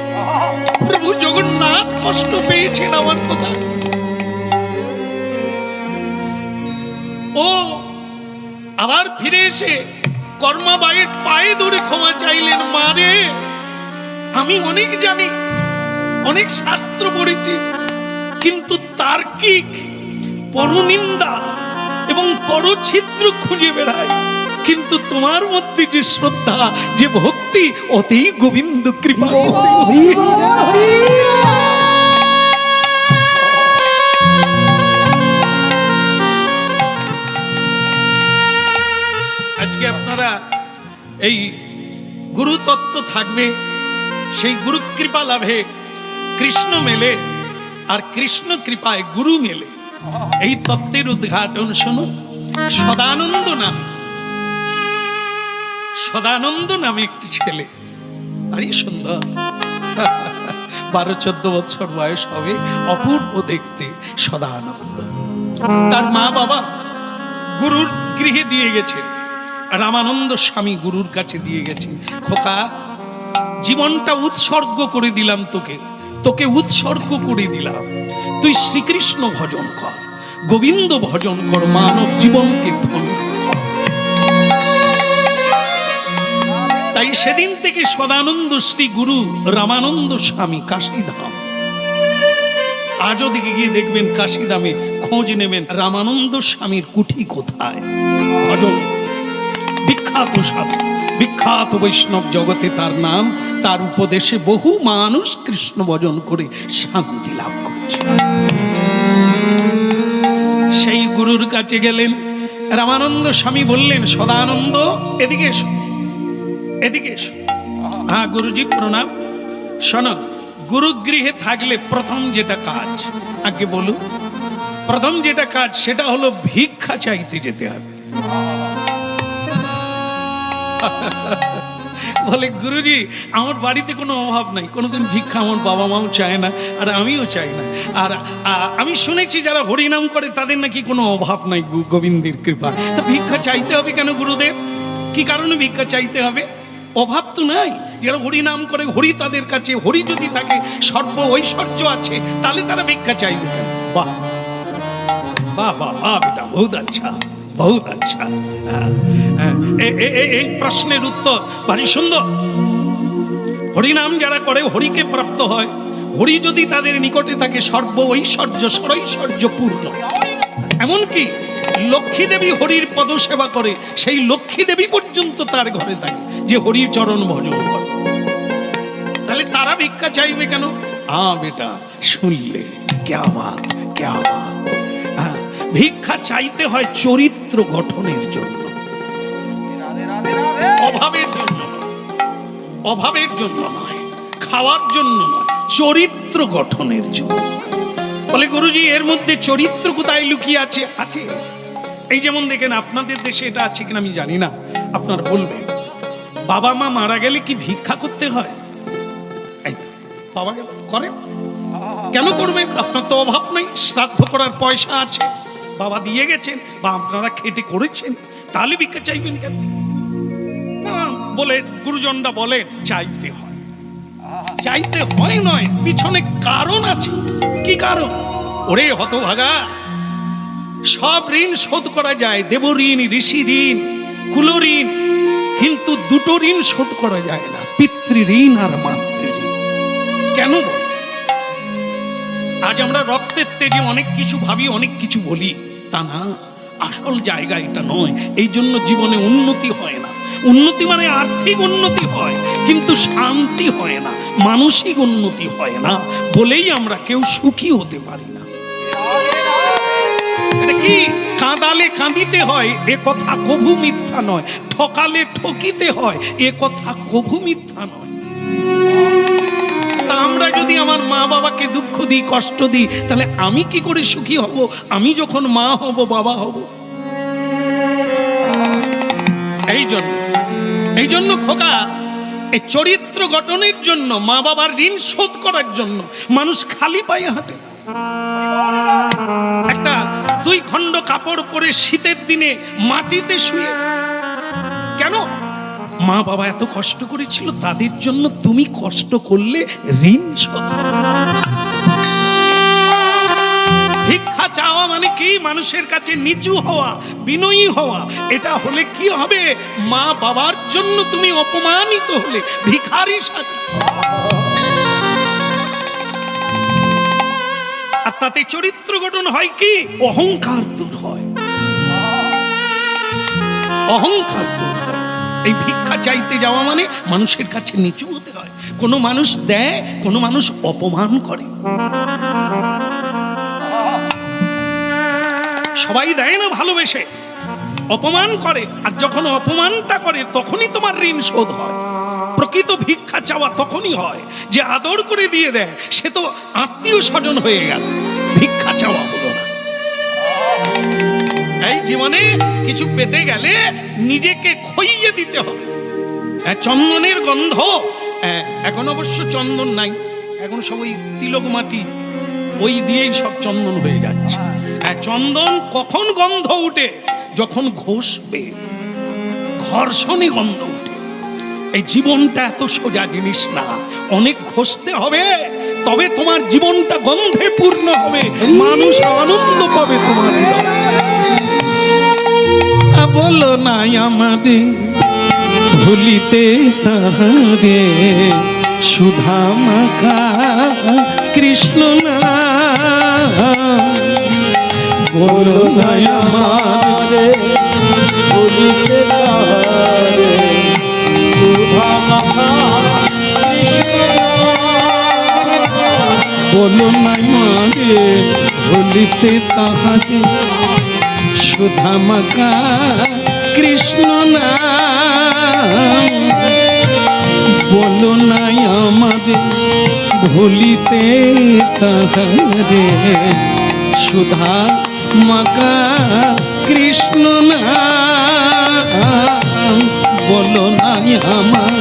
প্রভু জগন্নাথ কষ্ট পেয়েছেন আমার কথা। ও আবার ফিরে এসে কর্মাবাইয়ের পায়ে ধরে ক্ষমা চাইলেন, মা রে আমি অনেক জানি, অনেক শাস্ত্র পড়েছি, কিন্তু তার্কিক পরনিন্দা এবং পরছিদ্র খুঁজে বেড়ায়। কিন্তু তোমার মধ্যে যে শ্রদ্ধা, যে ভক্তি, অতেই গোবিন্দ কৃপা করে। আজকে আপনারা এই গুরু তত্ত্ব থাকবে, সেই গুরু কৃপা লাভে কৃষ্ণ মেলে, আর কৃষ্ণ কৃপায় গুরু মেলে। এই তত্ত্বের উদ্ঘাটন শুনুন। সদানন্দ নামে একটি ছেলে, আরে সুন্দর, 12-14 বছর বয়স হবে, অপূর্ব দেখতে সদানন্দ। তার মা বাবা গুরুর গৃহে দিয়ে গেছেন, রামানন্দ স্বামী গুরুর কাছে দিয়ে গেছে, খোকা জীবনটা উৎসর্গ করে দিলাম, তোকে উৎসর্গ করে দিলাম, তুই শ্রীকৃষ্ণ ভজন কর, গোবিন্দ ভজন কর, মানব জীবনকে ধন্য কর। তাই সেদিন থেকে সদানন্দ শ্রী গুরু রামানন্দ স্বামী কাশীধাম। আজও দিকে গিয়ে দেখবেন কাশীধামে খোঁজ নেবেন রামানন্দ স্বামীর কুঠি কোথায়। ভজন বিখ্যাত সাধু, বিখ্যাত বৈষ্ণব জগতে তার নাম, তার উপদেশে বহু মানুষ কৃষ্ণ ভজন করে শান্তি লাভ করেছে। সেই গুরুর কাছে গেলেন, রামানন্দ স্বামী বললেন, সদানন্দ এদিকে এসো, এদিকে এসো। হ্যাঁ গুরুজি প্রণাম। শোনো, গুরুগৃহে থাকলে প্রথম যেটা কাজ, আগে বলুন, প্রথম যেটা কাজ সেটা হলো ভিক্ষা চাইতে যেতে হবে। বলে গুরুজি আমার বাড়িতে কোনো অভাব নাই, কোনোদিন ভিক্ষা আমার বাবা মাও চায় না, আর আমিও চাই না। আর আমি শুনেছি যারা হরিনাম করে তাদের নাকি কোনো অভাব নাই গোবিন্দের কৃপা। তা ভিক্ষা চাইতে হবে কেন গুরুদেব? কি কারণে ভিক্ষা চাইতে হবে? অভাব তো নাই, যারা হরিনাম করে, হরি তাদের কাছে, হরি যদি থাকে, সর্ব ঐশ্বর্য আছে, তাহলে তারা ভিক্ষা চাইবে কেন? বাহ বাহ বাহ বাহ বেটা, বহুত আচ্ছা, বহুত আচ্ছা। এই প্রশ্নের উত্তর ভারী সুন্দর। হরিনাম যারা করে হরিকে প্রাপ্ত হয়, হরি যদি তাদের নিকটে থাকে, সর্ব ঐশ্বর্য সরৈশ্বর্য পূর্ণ। এমনকি লক্ষ্মী দেবী হরির পদ সেবা করে, সেই লক্ষ্মী দেবী পর্যন্ত তার ঘরে থাকে যে হরির চরণ ভজন করে। তাহলে তারা ভিক্ষা চাইবে কেন? বেটা শুনলে, ক্যা বাত, ক্যা বাত। ভিক্ষা চাইতে হয় চরিত্র গঠনের জন্য, অভাবের জন্য, অভাবের জন্য নয়, খাওয়ার জন্য নয়, চরিত্র গঠনের জন্য। বলে গুরুজি এর মধ্যে চরিত্র কোথায় লুকিয়ে আছে? আছে। এই যেমন দেখেন, আপনাদের দেশে এটা আছে কিনা আমি জানি না, আপনারা বলবেন, বাবা মা মারা গেলে কি ভিক্ষা করতে হয়? এই তো বাবা গেল করে, কেন করবেন? আপনার তো অভাব নেই, শ্রাদ্ধ করার পয়সা আছে, বাবা দিয়ে গেছেন, বা আপনারা খেটে করেছেন, তাহলে ভিক্ষা চাইবেন কেন? বলে গুরুজনরা বলে চাইতে হয়। চাইতে হয় নয়, পিছনে কারণ আছে। কি কারণ? ওরে হতভাগা, সব ঋণ শোধ করা যায়, দেব ঋণ, ঋষি ঋণ, কুল ঋণ, কিন্তু দুটো ঋণ শোধ করা যায় না, পিতৃ ঋণ আর মাতৃ ঋণ। কেন? আজ আমরা রক্তের তেজে অনেক কিছু ভাবি, অনেক কিছু বলি, তা না, আসল জায়গা এটা নয়। এই জন্য জীবনে উন্নতি হয় না। উন্নতি মানে আর্থিক উন্নতি হয়, কিন্তু শান্তি হয় না, মানসিক উন্নতি হয় না, বলেই আমরা কেউ সুখী হতে পারি না। এটা কি? কাঁদালে কাঁদিতে হয়, এ কথা কভু মিথ্যা নয়, ঠকালে ঠকিতে হয়, এ কথা কভু মিথ্যা নয়। তা আমরা যদি আমার মা বাবাকে দুঃখ দিই, কষ্ট দিই, তাহলে আমি কি করে সুখী হব? আমি যখন মা হব, বাবা হব। এই জন্য খোকা, এই চরিত্র গঠনের জন্য, মা বাবার ঋণ শোধ করার জন্য মানুষ খালি পায়ে হাঁটে। একটা 2 খণ্ড কাপড় পরে শীতের দিনে মাটিতে শুয়ে, কেন? মা বাবা এত কষ্ট করেছিল, তাদের জন্য তুমি কষ্ট করলে ঋণ শোধ। ভিক্ষা চাওয়া মানে কি? মানুষের কাছে নিচু হওয়া, বিনয়ী হওয়া। এটা হলে কি হবে? মা বাবার জন্য তুমি অপমানিত হলে ভিখারি সাজে। আর তাতে চরিত্র গঠন হয় কি? অহংকার দূর হয়, অহংকার দূর হয়। এই ভিক্ষা চাইতে যাওয়া মানে মানুষের কাছে নিচু হতে হয়। কোনো মানুষ দেয়, কোনো মানুষ অপমান করে। সবাই দেয় না ভালোবেসে, অপমান করে। আর যখন অপমানটা করে তখনই তোমার ঋণ শোধ হয়। প্রকৃত ভিক্ষা চাওয়া তখনই হয় যে আদর করে দিয়ে দেয়, সে তো আত্মীয় স্বজন হয়ে গেল, ভিক্ষা চাওয়া হলো না। এই জীবনে কিছু পেতে গেলে নিজেকে খইয়ে দিতে হবে। চন্দনের গন্ধ, এখন অবশ্য চন্দন নাই, এখন সব ওই তিলক মাটি, ওই দিয়েই সব চন্দন হয়ে যাচ্ছে। চন্দন কখন গন্ধ উঠে? যখন ঘষবে, ঘর্ষণে গন্ধ উঠে। এই জীবনটা এত সোজা জিনিস না, অনেক ঘষতে হবে, তবে তোমার জীবনটা গন্ধে পূর্ণ হবে, মানুষ আনন্দ পাবে তোমার। বলো না আমারে ভুলিতে তাহারে, সুধা মাখা কৃষ্ণ না। বলো না আমারে ভুলিতে তাহারে, সুধা মাখা কৃষ্ণ না। বলো না আমারে ভুলিতে তাহারে, সুধা মাখা কৃষ্ণ না। বলো না আমারে ভুলিতে তাহারে, সুধা মাখা কৃষ্ণ না। বলো না আমার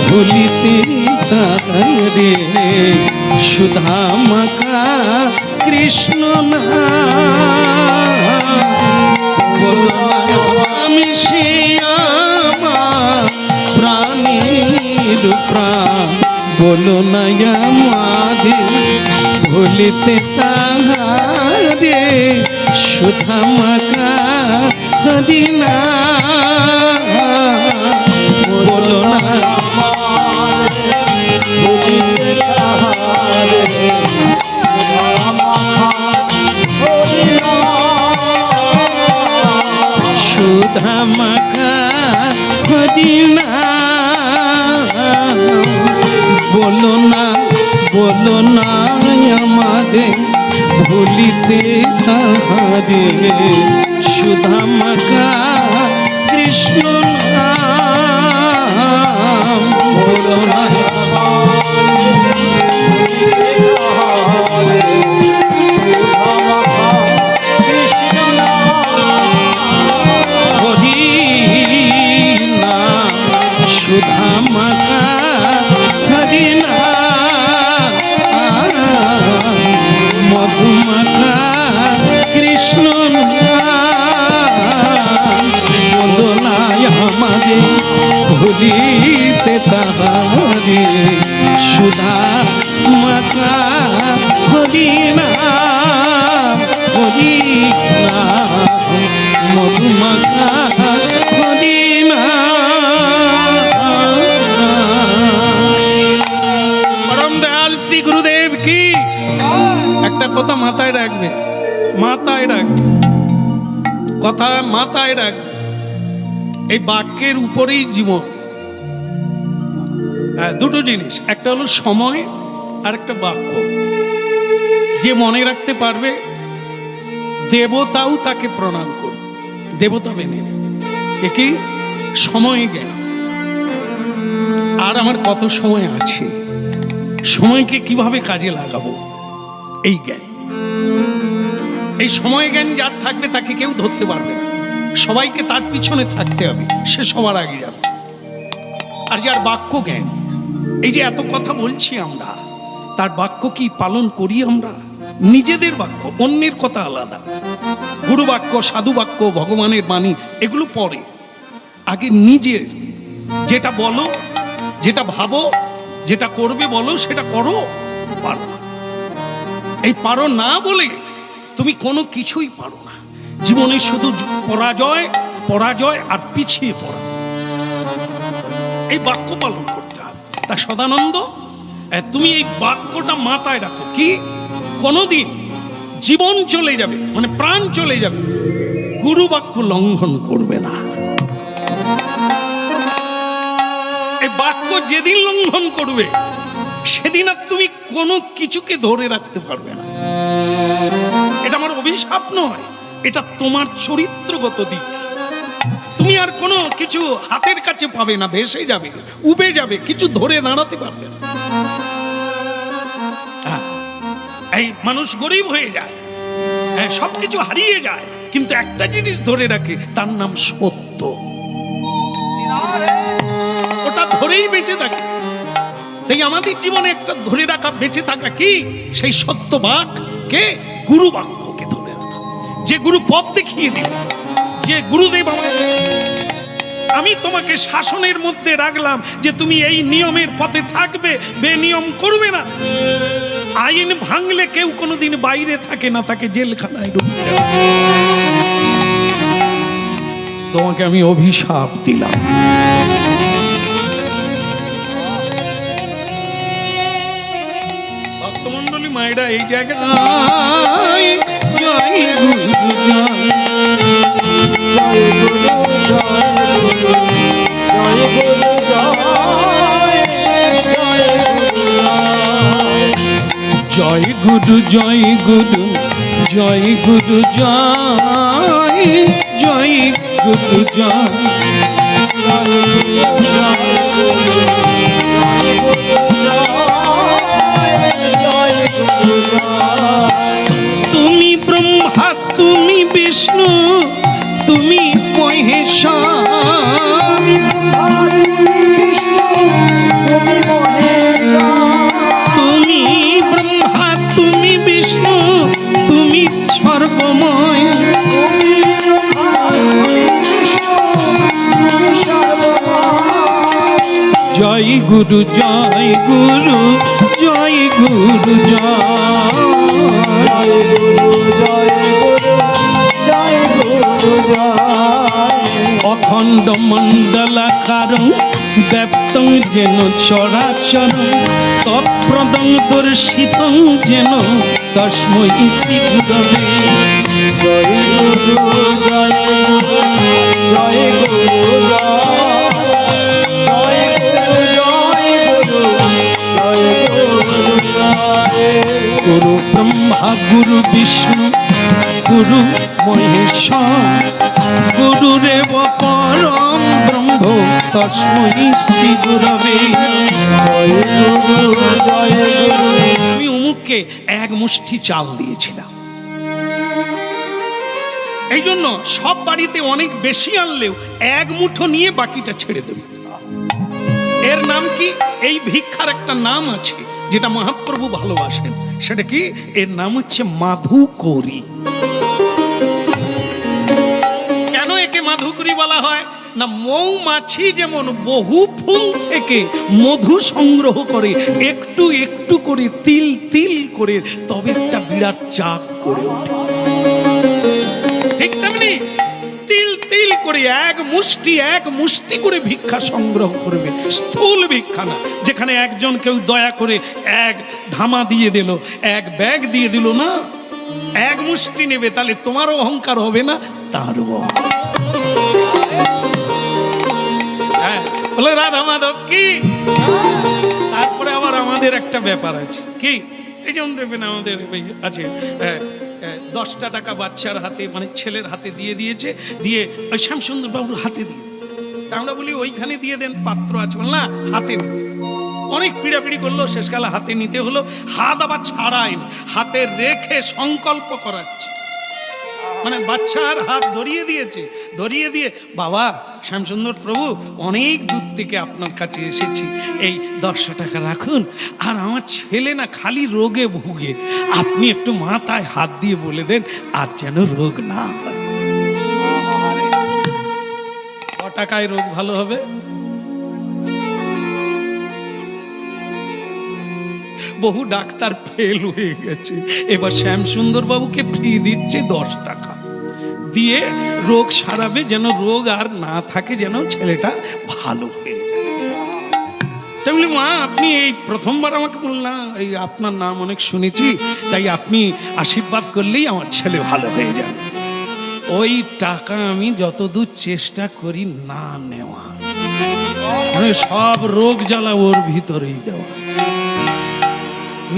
ভুলিতে তাহারে, সুধা মাখা কৃষ্ণ না। আমি সে আমার প্রাণীর প্রাণ। বলো না আমাদের ভুলিতে তাহারে, সুধা মাখা হরি না। বলো না ভুলিতে তাহারে, সুধা মাখা হরি না। সুধা মাখা হরি না। বলো না, বলো না আমাদের ভুলিতে তাহারে, সুধা মাখা কৃষ্ণ না। বলো না সুধা মাখা হরি না। মধু মাখা কৃষ্ণ না। বলো না আমাদের ভুলিতে তাহারে, সুধা মাখা হরি না। হরি না মধু মাখা হরি না। পরম দয়াল শ্রী গুরুদেব কি। একটা কথা মাথায় রাখবে, মাথায় রাখবে, কথা মাথায় রাখবে, এই বাক্যের উপরেই জীবন। দুটো জিনিস, একটা হলো সময় আর একটা বাক্য। যে মনে রাখতে পারবে দেবতাও তাকে প্রণাম করবে, দেবতা মেনে নেবে। কি সময় জ্ঞান। আর আমার কত সময় আছে, সময়কে কিভাবে কাজে লাগাবো, এই জ্ঞান। এই সময় জ্ঞান যার থাকবে তাকে কেউ ধরতে পারবে না, সবাইকে তার পিছনে থাকতে হবে, সে সবার আগে যাবে। আর যার বাক্য জ্ঞান, এই যে এত কথা বলছি আমরা, তার বাক্য কি পালন করি আমরা? নিজেদের বাক্য, অন্যের কথা আলাদা। গুরু বাক্য, সাধু বাক্য, ভগবানের বাণী, এগুলো পরে। আগে নিজের যেটা বলো, যেটা ভাবো, যেটা করবে বলো, সেটা করো। পারো না, এই পারো না বলে তুমি কোনো কিছুই পারো না। জীবনে শুধু পরাজয় পরাজয় আর পিছিয়ে পড়া, এই বাক্য পালন করতে হবে। তা সদানন্দ, তুমি এই বাক্যটা মাথায় রাখো, কি কোনদিন জীবন চলে যাবে মানে প্রাণ চলে যাবে, গুরু বাক্য লঙ্ঘন করবে না। এই বাক্য যেদিন লঙ্ঘন করবে সেদিন আর তুমি কোনো কিছুকে ধরে রাখতে পারবে না। এটা আমার অভিশাপ নয়, এটা তোমার চরিত্রগত দিক। তুমি আর কোনো কিছু হাতের কাছে পাবে না, ভেসে যাবে, উবে যাবে, কিছু ধরে দাঁড়াতে পারবে না। এই মানুষ গরিব হয়ে যায়, সবকিছু হারিয়ে যায়, কিন্তু একটা জিনিস ধরে রাখে, তার নাম সত্য। ওটা ধরেই বেঁচে থাকে। তাই আমাদের জীবনে একটা ধরে রাখা, বেঁচে থাকা কি, সেই সত্য বাক কে, গুরু বাক্যকে ধরে রাখা। যে গুরু পথ দেখিয়ে দিল, যে গুরুদেব আমি তোমাকে শাসনের মধ্যে রাখলাম যে তুমি এই নিয়মের পথে থাকবে, বেনিয়ম করবে না। আইন ভাঙলে কেউ কোনোদিন বাইরে থাকে না, তাকে জেলখানায় ঢুকতে হবে। তোমাকে আমি অভিশাপ দিলাম। ভক্তমন্ডলী মায়েরা, এই জায়গাটা জয় গুরু জয় জয় গুরু জয় গুরু জয় গুরু জয় গুরু জয় গুরু জয় গুরু জয় জয় গুরু জয়। তুমি ব্রহ্মা, তুমি বিষ্ণু, তুমি মহেশ্বর, তুমি ব্রহ্মা, তুমি বিষ্ণু, তুমি সর্বময়। জয় গুরু জয় গুরু জয় গুরু জয় অখণ্ড মণ্ডলাকার ব্যাপ্তং যেন চরাচর তৎপ্রদং দর্শিতং যেন তস্मै শ্রী গুরবে। জয় গুরু জয় গুরু জয় গুরু জয় গুরু জয় গুরু জয় গুরু গুরু ব্রহ্মা গুরু বিষ্ণু গুরু মহেশ্বর গুরুরেব পরম ব্রহ্ম তস্मै শ্রী গুরবে। জয় গুরু জয় গুরু। আমি অমুককে এক মুষ্টি চাল দিয়েছিলাম, এই জন্য সব বাড়িতে অনেক বেশি আনলেও এক মুঠো নিয়ে বাকিটা ছেড়ে দেবে। এর নাম কি? এই ভিক্ষার একটা নাম আছে যেটা মহাপ্রভু ভালোবাসেন, সেটা কি? এর নাম হচ্ছে মাধুকরী। কেন একে মাধুকরী বলা হয়? না, মৌমাছি যেমন বহু ফুল থেকে মধু সংগ্রহ করে একটু একটু করে, তিল তিল করে, তবে একটা বিরাট চাক করে ওঠে। ঠিক তেমনি তিল তিল করে এক মুষ্টি করে ভিক্ষা সংগ্রহ করবে, স্থূল ভিক্ষা না, যেখানে একজন কেউ দয়া করে এক ধামা দিয়ে দিল, এক ব্যাগ দিয়ে দিল না, এক মুষ্টি নেবে, তাহলে তোমারও অহংকার হবে না, তারও। হ্যাঁ, বলে রাধা মাধব কি। তারপরে আবার আমাদের একটা ব্যাপার আছে, কি? এই যেমন দেখবেন আমাদের আছে 10টা টাকা বাচ্চার হাতে, মানে ছেলের হাতে দিয়ে দিয়েছে, দিয়ে ওই শ্যামসুন্দর বাবুর হাতে দিয়ে, আমরা বলি ওইখানে দিয়ে দেন, পাত্র আছে, বল না হাতে নেই। অনেক পিড়াপিড়ি করলো, শেষকালে হাতে নিতে হলো। হাত আবার ছাড়ায়নি, হাতে রেখে সংকল্প করাচ্ছে, মানে বাচ্চার হাত ধরিয়ে দিয়েছে, ধরিয়ে দিয়ে, বাবা শ্যামসুন্দর প্রভু, অনেক দূর থেকে আপনার কাছে এসেছি, এই 10 টাকা রাখুন, আর আমার ছেলে না খালি রোগে ভুগে, আপনি একটু মাথায় হাত দিয়ে বলে দেন আর যেন রোগ না হয়। ক টাকায় রোগ ভালো হবে? বহু ডাক্তার ফেল হয়ে গেছে, এবার শ্যামসুন্দর বাবুকে ফ্রি দিচ্ছে 10 টাকা দিয়ে রোগ সারাবে, যেন রোগ আর না থাকে, যেন ছেলেটা ভালো হয়ে যায়। তাই বলি, মা আপনি এই প্রথমবার আমাকে বললাম, এই আপনার নাম অনেক শুনেছি, তাই আপনি আশীর্বাদ করলেই আমার ছেলে ভালো হয়ে যাবে। ওই টাকা আমি যতদূর চেষ্টা করি না নেওয়া, মানে সব রোগ জ্বালা ওর ভিতরেই দেওয়া,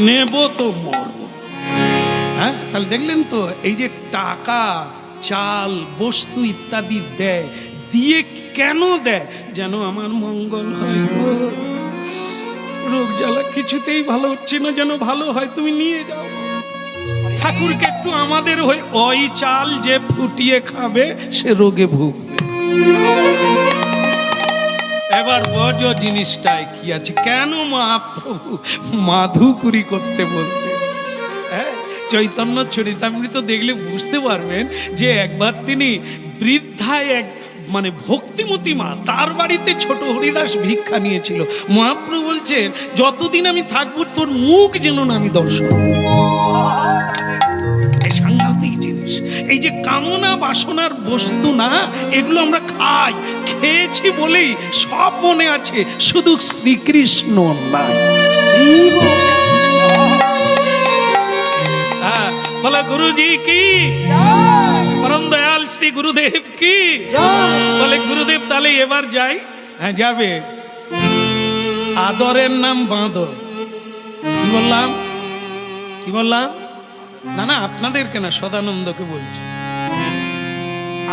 নেব তো মরব। হ্যাঁ, তাহলে দেখলেন তো, এই যে টাকা, চাল, বস্তু ইত্যাদি দেয়, দিয়ে কেন দেয়? যেন আমার মঙ্গল হয় গো, রোগ জ্বালা কিছুতেই ভালো হচ্ছে না, যেন ভালো হয়, তুমি নিয়ে যাও। ঠাকুরকে একটু আমাদের হয়ে, ওই চাল যে ফুটিয়ে খাবে সে রোগে ভুগবে। এবার বজ জিনিসটাই কি আছে, কেন মহাপ্রভু মাধুকুরি করতে বলতে? হ্যাঁ, চৈতন্য চরিতামৃত দেখলে বুঝতে পারবেন যে একবার তিনি বৃদ্ধায় এক মানে ভক্তিমতী মা, তার বাড়িতে ছোট হরিদাস ভিক্ষা নিয়েছিল। মহাপ্রভু বলছেন, যতদিন আমি থাকবো তোর মুখ যেন না আমি দর্শন করি। এই সাংঘাতিক জিনিস, এই যে কামনা বাসনার বস্তু না, এগুলো আমরা খাই, খেয়েছি বলেই সব মনে আছে, শুধু শ্রীকৃষ্ণ নাই। বলে গুরুজি কি, পরম দয়াল শ্রী গুরুদেব কি। বলে গুরুদেব তাহলে এবার যাই। হ্যাঁ যাবে। আদরের নাম বাঁদর। কি বললাম, কি বললাম? না না, আপনাদেরকে না, সদানন্দকে বলছি।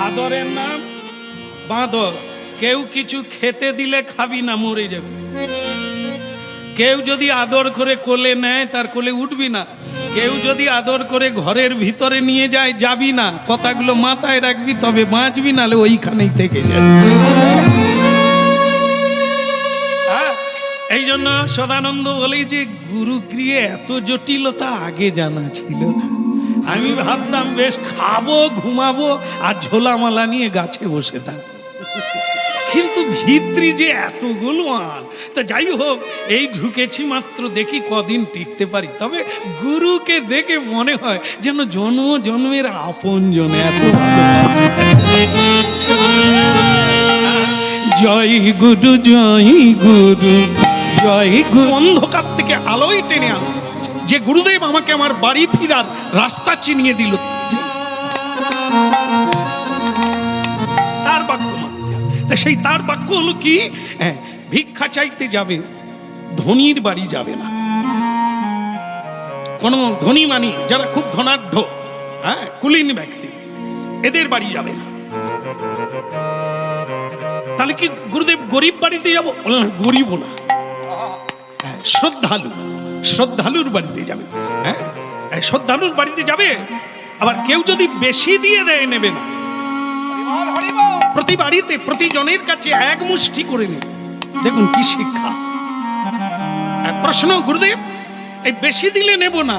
আদরের নাম বাঁদর। কেউ কিছু খেতে দিলে খাবি না, মরে যাবে। কেউ যদি আদর করে কোলে নেয়, তার কোলে উঠবি না। কেউ যদি আদর করে ঘরের ভিতরে নিয়ে যায়, যাবি না। কথাগুলো মাথায় রাখবি, তবে বাঁচবি, নালে ওইখানেই থেকে যাবি। এই জন্য সদানন্দ বলে যে গুরুক্রিয়ে এত জটিলতা আগে জানা ছিল না। আমি ভাবতাম বেশ খাবো, ঘুমাবো আর ঝোলামালা নিয়ে গাছে বসে থাকবো, কিন্তু ভিতরি যে এতগুলো আন। তা যাই হোক, এই ঢুকেছি মাত্র, দেখি কদিন টিকতে পারি। তবে গুরুকে দেখে মনে হয় যেন জন্ম জন্মের আপন জন, এত ভালোবাসে। জয় গুরু, জয় গুরু, জয় গুরু। অন্ধকার থেকে আলোয় টেনে আন, যে গুরুদেব আমাকে আমার বাড়ি ফিরার রাস্তা চিনিয়ে দিল, তার বাক্য মানতে হবে। তা সেই তার বাক্য হলো কি, ভিক্ষা চাইতে যাবে, ধনীর বাড়ি যাবে না। কোন ধনী মানি, যারা খুব ধনাঢ্য, হ্যাঁ কুলীন ব্যক্তি, এদের বাড়ি যাবে না। তাহলে কি গুরুদেব গরিব বাড়িতে যাবো? বলে না, গরিব না, শ্রদ্ধালু, শ্রদ্ধালুর বাড়িতে যাবে। হ্যাঁ, শ্রদ্ধালুর বাড়িতে যাবে। আবার কেউ যদি বেশি দিয়ে দেয়, নেবে না। প্রতি বাড়িতে প্রতি জনের কাছে এক মুষ্টি করে নেবে। দেখুন কি শিক্ষা। প্রশ্ন, গুরুদেব এই বেশি দিলে নেব না,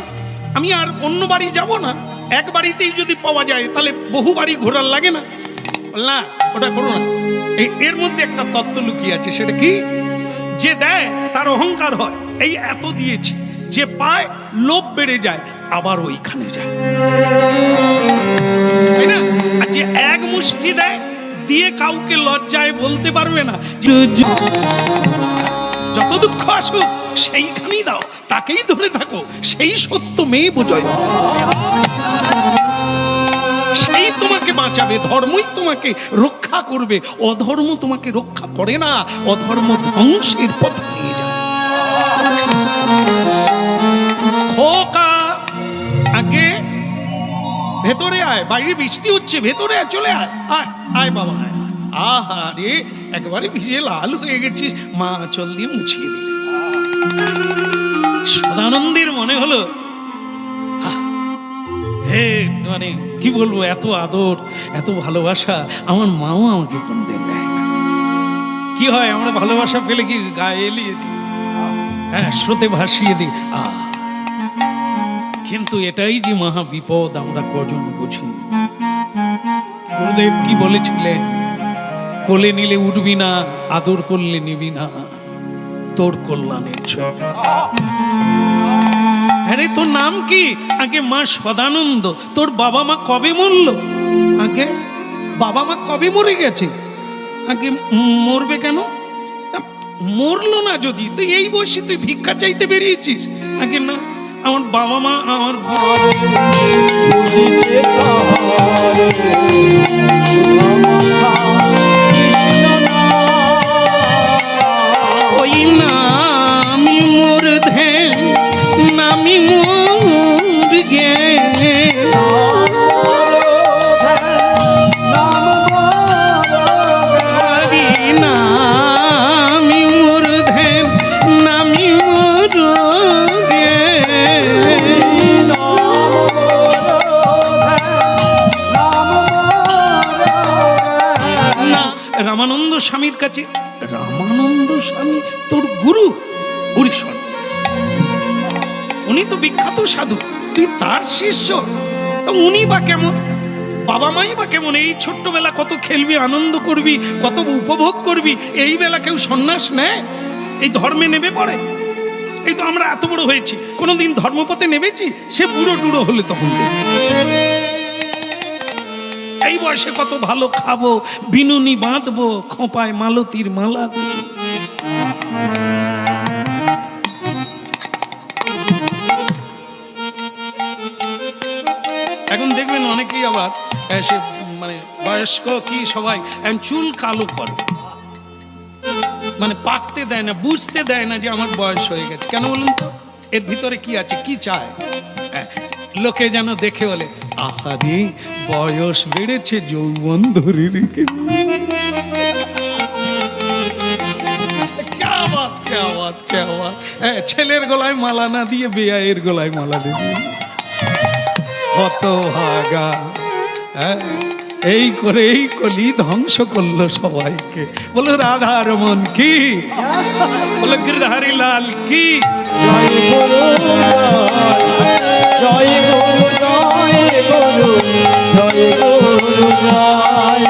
আমি আর অন্য বাড়ি যাব না, এক বাড়িতেই যদি পাওয়া যায় তাহলে বহু বাড়ি ঘোরার লাগে না? না, ওটা করো না। এর মধ্যে একটা তত্ত্ব লুকিয়ে আছে। সেটা কি? যে দেয় তার অহংকার হয়, এই এত দিয়েছি। যে পায় লোভ বেড়ে যায়, আবার ওইখানে যায়, তাই না? আর যে এক মুষ্টি দেয়, দিয়ে কাউকে লজ্জায় বলতে পারবে না, যত দুঃখ আসুক সেইখানেই দাও, তাকেই ধরে থাকো, সেই সত্য মেয়ে বোঝায়, সেই তোমাকে বাঁচাবে, ধর্মই তোমাকে রক্ষা করবে। অধর্ম তোমাকে রক্ষা করে না, অধর্ম ধ্বংসের পথে নিয়ে যায়। খোকা, আগে ভেতরে আয়, বাইরে বৃষ্টি হচ্ছে, ভেতরে আয়, চলে আয়, আয় আয় বাবা আয়। আহা রে, একেবারে ভিজে লাল হয়ে গেছিস, মা আঁচল দিয়ে মুছিয়ে দিলে। সদানন্দের মনে হলো, হে মানে কি বলবো, এত আদর, এত ভালোবাসা আমার মাও আমাকে কোনোদিন দেয় না। কি হয়, আমরা ভালোবাসা পেলে কি গায়ে এলিয়ে দিই, হ্যাঁ স্রোতে ভাসিয়ে দিই। কিন্তু এটাই যে মহা বিপদ, আমরা কজন বুঝি। গুরুদেব কি বলেছিলেন? কোলে নিলে উঠবি না, আদর করলে নিবি না, তোর কল্যাণের জন্য। আরে তোর নাম কি? আগে মা সদানন্দ। তোর বাবা মা কবে মরল? আগে বাবা মা কবে মরে গেছে, আগে মরবে কেন? মরলো না যদি, তো এই বয়সে তুই ভিক্ষা চাইতে বেরিয়েছিস? আগে না, আমার বাবা মা আমার বুঝিতে কাহারে কৃষ্ণ নাম। ওই নামি মোর ধ্যান, নামি মোর জ্ঞান, হরি নামি মোর ধ্যান, নামি মোর জ্ঞান। না, রামানন্দ স্বামীর কাছে, রামানন্দ স্বামী তোর গুরু? হরিশন, উনি তো বিখ্যাত সাধু, তুই তার শিষ্য, তো উনি বা কেমন, বাবা মাই বা কেমন? এই ছোট্টবেলা কত খেলবি, আনন্দ করবি, কত উপভোগ করবি, এই বেলা কেউ সন্ন্যাস নেয়? এই ধর্মে নেবে পড়ে? এই তো আমরা এত বড় হয়েছি, কোনোদিন ধর্মপথে নেমেছি? সে বুড়ো টুড়ো হলে তখন দেখবি। এই বয়সে কত ভালো খাবো, বিনুনি বাঁধবো, খোঁপায় মালতীর মালা দেবো। এখন দেখবেন অনেকেই আবার সে মানে বয়স্ক কি সবাই চুল কালো করে, মানে পাকতে দেয় না, বুঝতে দেয় না যে আমার বয়স হয়ে গেছে। কেন বলুন তো? এর ভিতরে কি আছে, কি চায়? লোকে যেন দেখে বলে, আহারে বয়স বেড়েছে, যৌবন ধরে রেখে। ছেলের গলায় মালা না দিয়ে বেয়ায়ের গলায় মালা দেবে। কত ভাগা, এই করে এই কলি ধ্বংস করলো সবাইকে। বলো রাধার মন কি, বলো গিরধারী লাল কি। জয় গুরু জয় গুরু জয় গুরু জয় গুরু জয়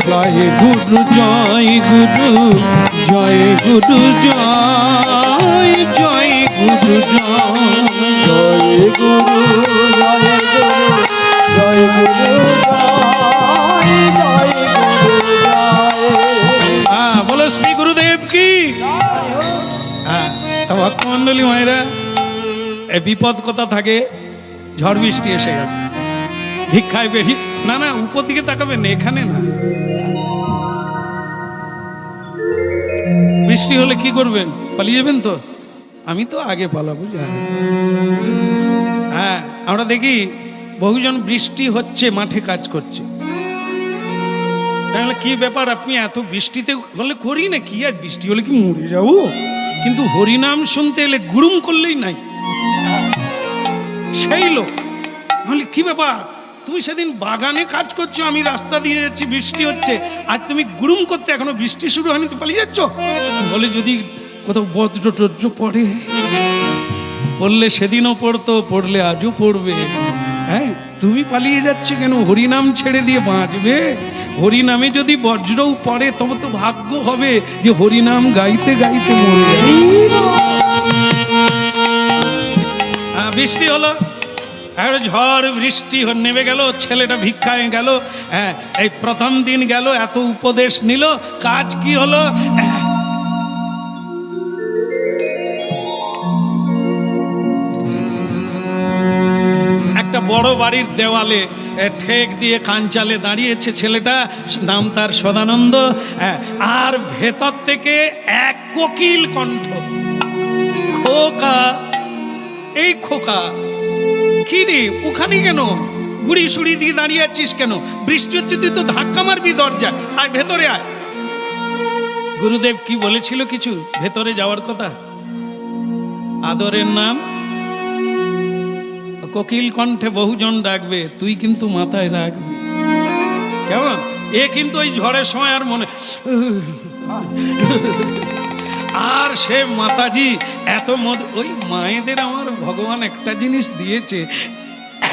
জয় গুরু জয় গুরু জয় গুরু জয় জয় গুরু জয় গুরু জয় গুরু জয় গুরু জয় গুরু জয়। বলো শ্রী গুরুদেব কি। মন্ডলী মায়েরা, বিপদ কথা থাকে, ঝড় বৃষ্টি এসে গেল, ভিক্ষায় বেশি না, না উপর দিকে তাকাবেন, এখানে না। বৃষ্টি হলে কি করবেন? পালিয়ে যাবেন তো? আমি তো আগে পালাবো। হ্যাঁ, আমরা দেখি বহুজন বৃষ্টি হচ্ছে মাঠে কাজ করছে, তাহলে কি ব্যাপার, আপনি এত বৃষ্টিতে বলে করি না কি, আর বৃষ্টি হলে কি মরে যাবো? কিন্তু হরিনাম শুনতে এলে গুড়ুম করলেই নাই সেই লোক। বলে কি ব্যাপার, তুমি সেদিন বাগানে কাজ করছো, আমি রাস্তা দিয়ে যাচ্ছি, বৃষ্টি হচ্ছে, আজ তুমি গুড়ুম করতে, এখনো বৃষ্টি শুরু হয়নি, তো পালিয়ে যাচ্ছ? বলে যদি কোথাও বজ্র টজ্র পড়ে, পড়লে সেদিনও পড়তো, পড়লে আজও পড়বে। হ্যাঁ, তুমি পালিয়ে যাচ্ছ কেন? হরিনাম ছেড়ে দিয়ে বাঁচবে। হরিনামে যদি বজ্রও পড়ে, তবে তো ভাগ্য হবে যে হরিনাম গাইতে গাইতে মরে যাবে। বৃষ্টি হলো, ঝড় বৃষ্টি নেমে গেল, ছেলেটা ভিক্ষায় গেল। হ্যাঁ, এই প্রথম দিন গেল, এত উপদেশ নিল, কাজ কি হলো? একটা বড় বাড়ির দেওয়ালে ঠেক দিয়ে কাঞ্চালে দাঁড়িয়েছে ছেলেটা, নাম তার সদানন্দ। আর ভেতর থেকে এক কোকিল কণ্ঠ, খোকা, এই খোকা, কি রে ওখানে কেন, গুড়ি সুড়ি দিয়ে দাঁড়িয়ে আছিস কেন? বৃষ্টি হচ্ছে, তুই তো ধাক্কা মারবি দরজায়, আয় ভেতরে আয়। গুরুদেব কি বলেছিল কিছু ভেতরে যাওয়ার কথা? আদরের নাম কোকিল কণ্ঠে বহুজন ডাকবে, তুই কিন্তু মাথায় রাখবি, কেমন? এ কিন্তু ওই ঝড়ের সময় আর মনে, আর সে মাতাজি এত ওই মায়েদের আমার ভগবান একটা জিনিস দিয়েছে,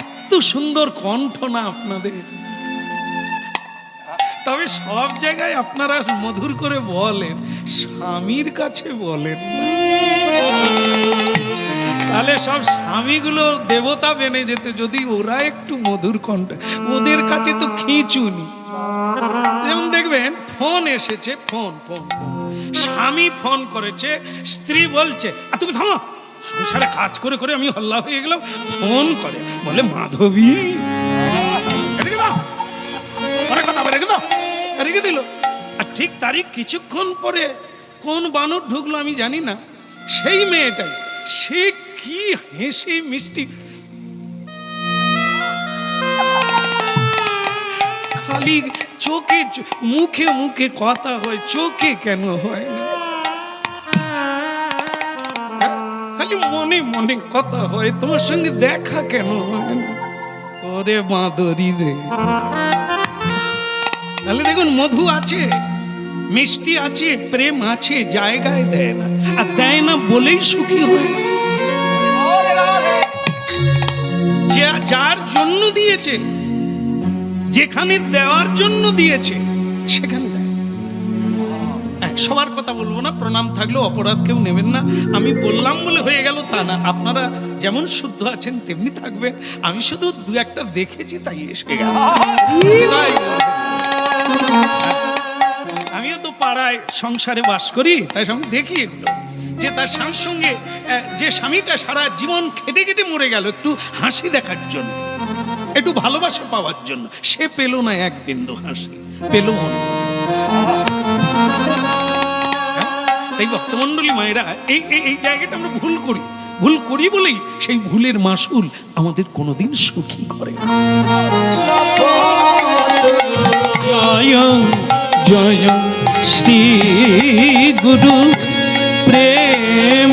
এত সুন্দর কণ্ঠ না আপনাদের, তবে সব জায়গায় আপনারা মধুর করে বলেন, স্বামীর কাছে বলেন না। তাহলে সব স্বামীগুলো দেবতা বেনে যেত যদি ওরা একটু মধুর কণ্ঠ, ওদের কাছে তো খিঁচুনি। যেমন দেখবেন ফোন এসেছে, ফোন ফোন স্বামী ফোন করেছে, স্ত্রী বলছে তুমি থামো, সংসারে কাজ করে করে আমি হল্লা হয়ে গেলাম, ফোন করে বলে মাধবী রেখে দাও, পরে কথা বলে রেখে দাও, রেখে দিল। আর ঠিক তারই কিছুক্ষণ পরে কোন বানর ঢুকলো আমি জানি না, সেই মেয়েটাই, সে কি হেসে মিষ্টি, খালি চোখে মুখে মুখে কথা হয়, চোখে কেন হয় না? খালি মনে মনে কথা হয়, তোমার সঙ্গে দেখা কেন হয় না? ওরে মাধুরী রে, তাহলে দেখুন মধু আছে, মিষ্টি আছে, প্রেম আছে, জায়গায় দেয় না, আর দেয় না বলেই সুখী হয় না। যার জন্য দিয়েছে, যেখানে দেওয়ার জন্য দিয়েছে সেখানে দেয়। সবার কথা বলবো না, প্রণাম থাকলেও অপরাধ কেউ নেবেন না। আমি বললাম বলে হয়ে গেল তা না, আপনারা যেমন শুদ্ধ আছেন তেমনি থাকবেন। আমি শুধু দু একটা দেখেছি তাই এসে গেল। আমিও তো পাড়ায় সংসারে বাস করি, তাই আমি দেখি এগুলো, যে তার স্বামীর সঙ্গে যে স্বামীটা সারা জীবন খেটে খেটে মরে গেল একটু হাসি দেখার জন্য, একটু ভালোবাসা পাওয়ার জন্য, সে পেল না এক বিন্দু হাসি, পেল মন। তাই ভক্তমণ্ডলী মায়েরা, এই জায়গাটা আমরা ভুল করি বলেই সেই ভুলের মাসুল আমাদের কোনোদিন সুখী করে না। জয় জয় শ্রী গুরু প্রেম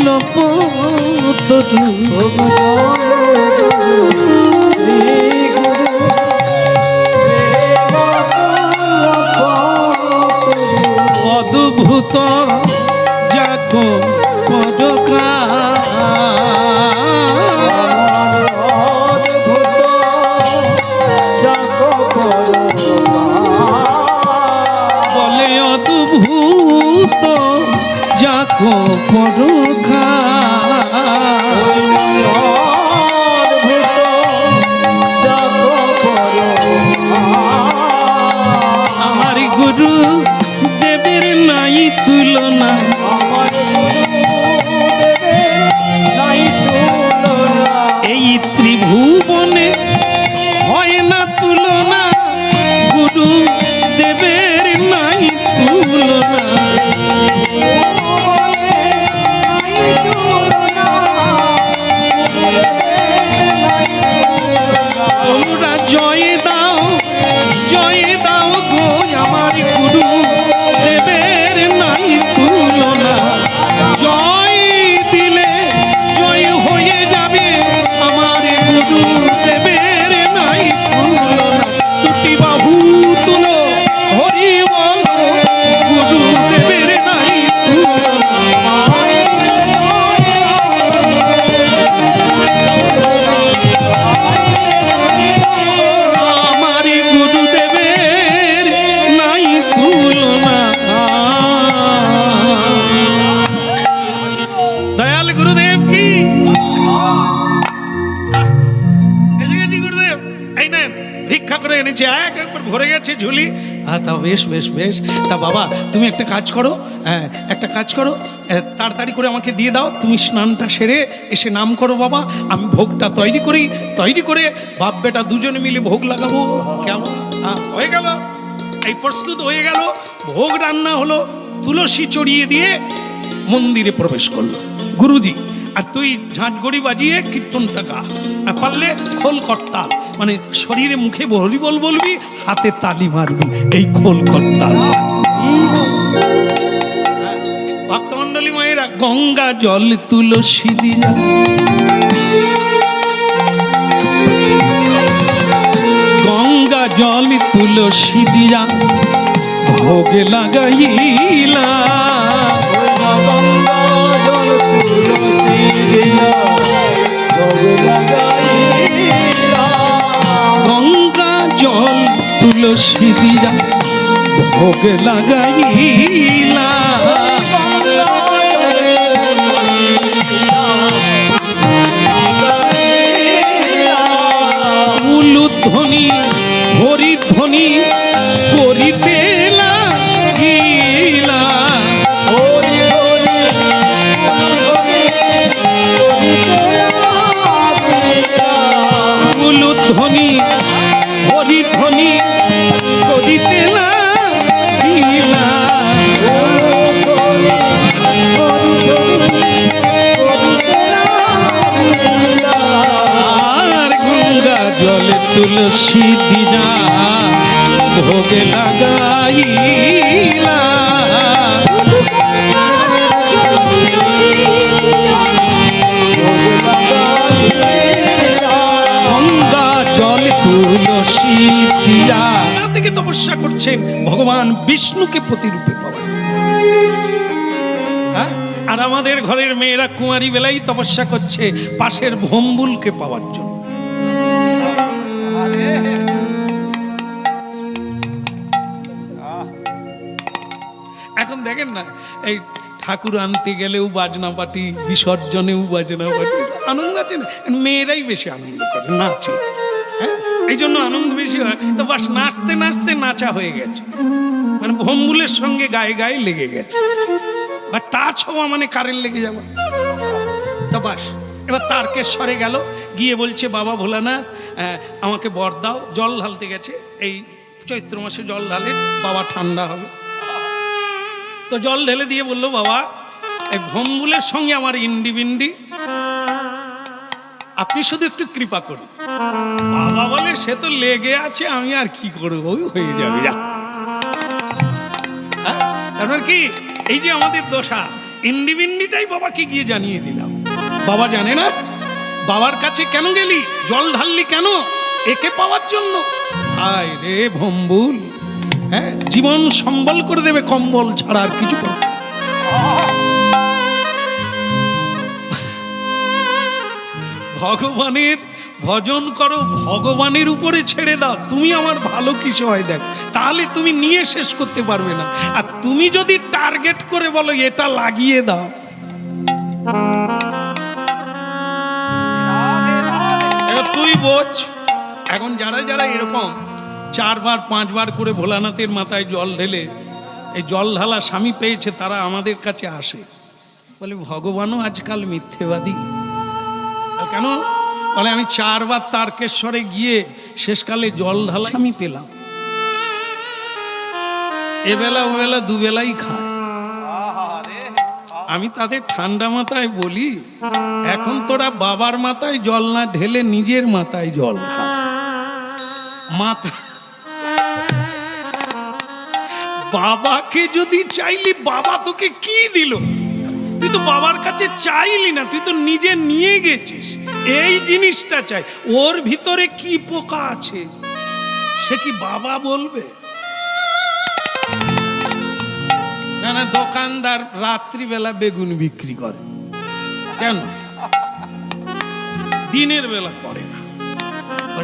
লোপতরু, অদ্ভুত যাকো পদকা, বলে অদ্ভুত যাকো পদকা, আমার গুরু দেবের নাই তুলনা, এই ত্রিভুবনে হয় না তুলনা, গুরু দেবের নাই তুলনা। তোমরা জয় দাও গো আমার গুরু দেবের নাই তুলনা, জয় দিলে জয় হয়ে যাবে আমার গুরু দেবের নাই তুলনা। দুটি বাহু তুলো হরি বল, গুরু দেবের নাই তুলনা। আমার গুরুদেবের নাই তুলনা। দয়াল গুরুদেব কি, এসে গেছি গুরুদেব, এই নেন ভিক্ষা করে এনেছি, একবার ভরে গেছে ঝুলি। তা বেশ বেশ বেশ, তা বাবা তুমি একটা কাজ করো, তাড়াতাড়ি করে আমাকে দিয়ে দাও, তুমি স্নানটা সেরে এসে নাম করো বাবা, আমি ভোগটা তৈরি করে বাপ বেটা দুজনে মিলে ভোগ লাগাবো। কেমন হয়ে গেল? এই প্রস্তুত হয়ে গেল, ভোগ রান্না হলো, তুলসী চড়িয়ে দিয়ে মন্দিরে প্রবেশ করলো গুরুজি। আর তুই ঝাঁঝগড়ি বাজিয়ে কীর্তনটা গা, আর পারলে খোল করতাল, মানে শরীরে মুখে হরি বল বলবি, হাতে তালি মারবি, এই খোল করতাল। ভক্তমণ্ডলী মায়েরা, গঙ্গা জল তুলসী দিয়া, গঙ্গা জল তুলসী দিয়া ভোগ লাগাইলা, গঙ্গা জল তুলসী দিয়া ভোগ লাগাইলা, গঙ্গা জল তুলসী দিয়া ভোগ লাগাইলা, ধ্বনি করিতে লাগিলা হরি হরি ধ্বনি হরি ধ্বনি করিতে লাগিলা আর গঙ্গা জলে তুলসী দিনা ভোগে লাগাইলা গঙ্গা জল তুলসী দিয়া থেকে তপস্যা করছেন ভগবান বিষ্ণুকে প্রতিরূপে পাওয়া। হ্যাঁ? আর আমাদের ঘরের মেয়েরা কুমারী বেলায় তপস্যা করছে পাশের ভম্বুলকে পাওয়ার জন্য। এখন দেখেন না, এই ঠাকুর আনতে গেলেও বাজনা পাটি, বিসর্জনেও বাজনা পাটি, আনন্দ আছে না? মেয়েরাই বেশি আনন্দ করে, নাচে। হ্যাঁ, এই জন্য আনন্দ বেশি হয়। তো বাস নাচতে নাচতে নাচা হয়ে গেছে, মানে ভম্বুলের সঙ্গে গায়ে গায়ে লেগে গেছে, বা টাচ হওয়া মানে কারেন্ট লেগে যাওয়া। তা বাস এবার তারকেশ্বরে গেল, গিয়ে বলছে বাবা ভোলানাথ আমাকে বর দাও। জল ঢালতে গেছে, এই চৈত্র মাসে জল ঢালে, বাবা ঠান্ডা হবে। তো জল ঢেলে দিয়ে বললো বাবা এই ভম্বুলের সঙ্গে আমার ইন্ডি বিন্ডি, আপনি শুধু একটু কৃপা করুন। বাবা বলে সে তো লেগে আছে, আমি আর কি করবো, ওই হয়ে যাবে যা। তারপর কি এই যে আমাদের দশা, ইন্ডি বিন্ডিটাই বাবাকে গিয়ে জানিয়ে দিলাম। বাবা জানে না? বাবার কাছে কেন গেলি, জল ঢাললি কেন? একে পাওয়ার জন্য। হায় রে ভম্বুল, হ্যাঁ জীবন সম্বল করে দেবে, কম্বল ছাড়া আর কিছু পাবে। ভগবানের ভজন করো, ভগবানের উপরে ছেড়ে দাও। তুমি আমার ভালো কিছু হয় দেখ, তাহলে তুমি নিয়ে শেষ করতে পারবে না। আর তুমি যদি টার্গেট করে বলো এটা লাগিয়ে দাও, তুই বোঝ। এখন যারা যারা এরকম 4 বার 5 বার করে ভোলানাথের মাথায় জল ঢেলে এই জল ঢালা স্বামী পেয়েছে, তারা আমাদের কাছে আসে, বলে ভগবানও আজকাল মিথ্যেবাদী। কেন বলে আমি 4 বার তারকেশ্বরে গিয়ে শেষকালে জল ঢালা স্বামী পেলাম, এবেলা ওবেলা দুবেলাই খায়। আমি তাদের ঠান্ডা মাথায় বলি, এখন তোরা বাবার মাথায় জল না ঢেলে নিজের মাথায় জল ঢাল। মাথা বাবাকে যদি চাইলি, বাবা তোকে কি দিল? তুই তো বাবার কাছে চাইলি না, তুই তো নিজে নিয়ে গেছিস। এই জিনিসটা চাই, ওর ভিতরে কি পোকা আছে সে কি বাবা বলবে? না না, দোকানদার রাত্রিবেলা বেগুন বিক্রি করে, কেন? দিনের বেলা করে না,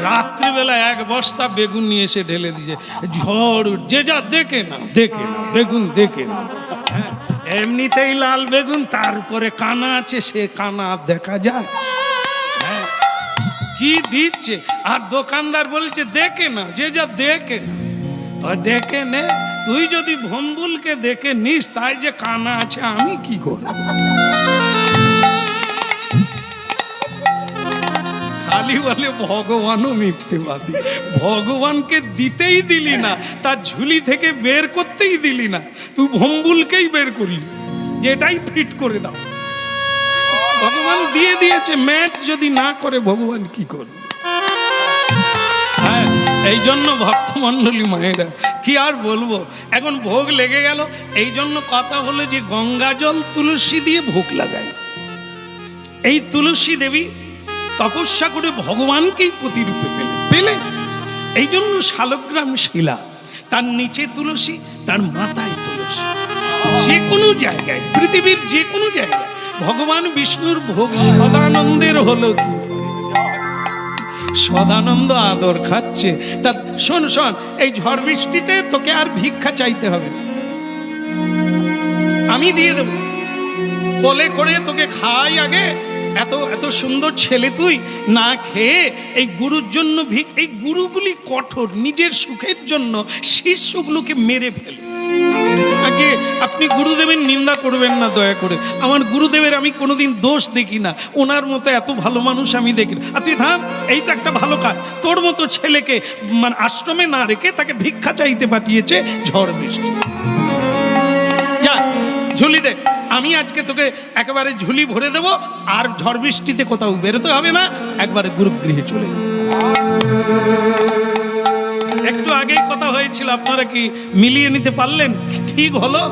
রাত্রিবেলা 1 বস্তা বেগুন নিয়ে এসে ঢেলে দিয়েছে। ঝড় যে যা দেখে না, দেখে না বেগুন, দেখে না। হ্যাঁ, এমনিতেই লাল বেগুন, তারপরে কানা আছে, সে কানা দেখা যায়। হ্যাঁ, কি দিচ্ছে? আর দোকানদার বলছে দেখে না, যে যা দেখে না, দেখে নে। তুই যদি ভম্বুলকে দেখে নিস, তাই যে কানা আছে আমি কি করব? খালি বলে ভগবানও মিথ্যেবাদী। ভগবানকে দিতেই দিলি না, তার ঝুলি থেকে বের করতেই দিলি না, তুই ভম্বুলকেই বের করলি, যেটাই ফিট করে দাও। ভগবান দিয়ে দিয়েছে, ম্যাচ যদি না করে ভগবান কি করবে? হ্যাঁ, এই জন্য ভক্তমণ্ডলী মায়েরা কি আর বলবো, এখন ভোগ লেগে গেল। এই জন্য কথা হলো যে গঙ্গা জল তুলসী দিয়ে ভোগ লাগায়। এই তুলসী দেবী তপস্যা করে ভগবানকেই প্রতিরূপে পেলেন। এই জন্য শালগ্রাম শিলা, তার নিচে তুলসী, তার মাথায় তুলসী। যে কোনো জায়গায়, পৃথিবীর যে কোনো জায়গায় ভগবান বিষ্ণুর ভোগ সদানন্দের হলো কি? সদানন্দ আদর খাচ্ছে। তা শোন শোন, এই ঝড় বৃষ্টিতে তোকে আর ভিক্ষা চাইতে হবে না, আমি দিয়ে দেব। কোলে করে তোকে খাই আগে, এত এত সুন্দর ছেলে তুই না খেয়ে এই গুরুর জন্য এই গুরুগুলি কঠোর, নিজের সুখের জন্য শিষ্যগুলোকে মেরে ফেলে। আগে আপনি গুরুদেবের নিন্দা করবেন না দয়া করে। আমার গুরুদেবের আমি কোনোদিন দোষ দেখি না, ওনার মতো এত ভালো মানুষ আমি দেখি না। আর তুই থাম, এই তো একটা ভালো কাজ। তোর মতো ছেলেকে মানে আশ্রমে না রেখে তাকে ভিক্ষা চাইতে পাঠিয়েছে ঝড় বৃষ্টি। যা ঝুলি দে, আমি আজকে তোকে একেবারে ঝুলি ভরে দেব, আর ঝড় বৃষ্টিতে কোথাও বেরোতে হবে না, একবারে গুরুগৃহে চলে যাবে। একটু আগেই কথা হয়েছিল, আপনারা কি মিলিয়ে নিতে পারলেন? ঠিক হলো,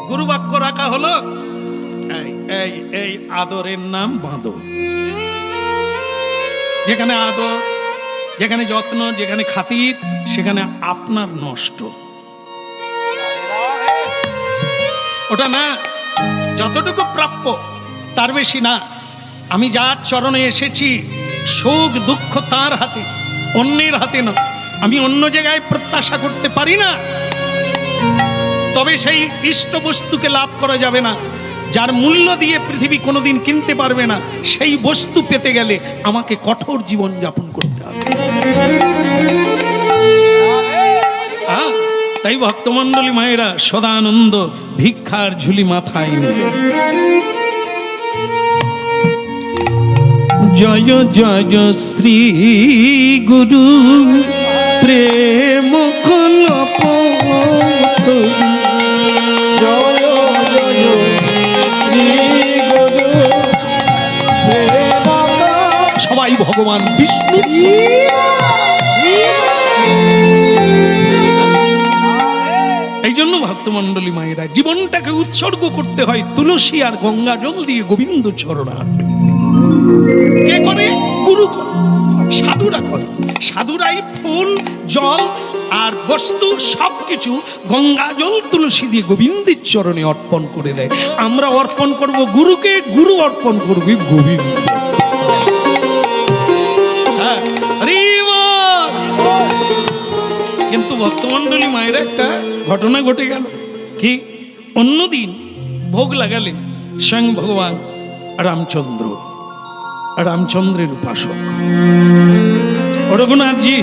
গুরু বাক্য রাখা হলো। এই এই আদরের নাম বাঁদর। যেখানে আদর, যেখানে যত্ন, যেখানে খাতির, সেখানে আপনার নষ্ট। ওটা না, যতটুকু প্রাপ্য তার বেশি না। আমি যার চরণে এসেছি, সুখ দুঃখ তার হাতে, অন্যের হাতে না। আমি অন্য জায়গায় প্রত্যাশা করতে পারি না, তবে সেই ইষ্ট বস্তুকে লাভ করা যাবে না। যার মূল্য দিয়ে পৃথিবী কোনোদিন কিনতে পারবে না, সেই বস্তু পেতে গেলে আমাকে কঠোর জীবন যাপন করতে হবে। তাই ভক্তমণ্ডলী মায়েরা সদানন্দ ভিক্ষার ঝুলি মাথায় নিলে। জয় জয় শ্রী গুরু প্রেম কল্প, জয় জয় শ্রী গুরু প্রেম। সবাই ভগবান বিষ্ণু। এই জন্য ভক্তমণ্ডলী মায়েরা জীবনটাকে উৎসর্গ করতে হয় তুলসী আর গঙ্গা জল দিয়ে গোবিন্দ চরণার। কে করে? গুরু করে, সাধুরা করে। সাধুরাই ফুল জল আর বস্তু সবকিছু গঙ্গা জল তুলসী দিয়ে গোবিন্দের চরণে অর্পণ করে দেয়। আমরা অর্পণ করব গুরুকে, গুরু অর্পণ করবে গোবিন্দ। কিন্তু ভক্তমণ্ডলী মায়ের একটা ঘটনা ঘটে গেল। কি? অন্যদিন ভোগ লাগালে স্বয়ং ভগবান রামচন্দ্রের উপাসক রঘুনাথজি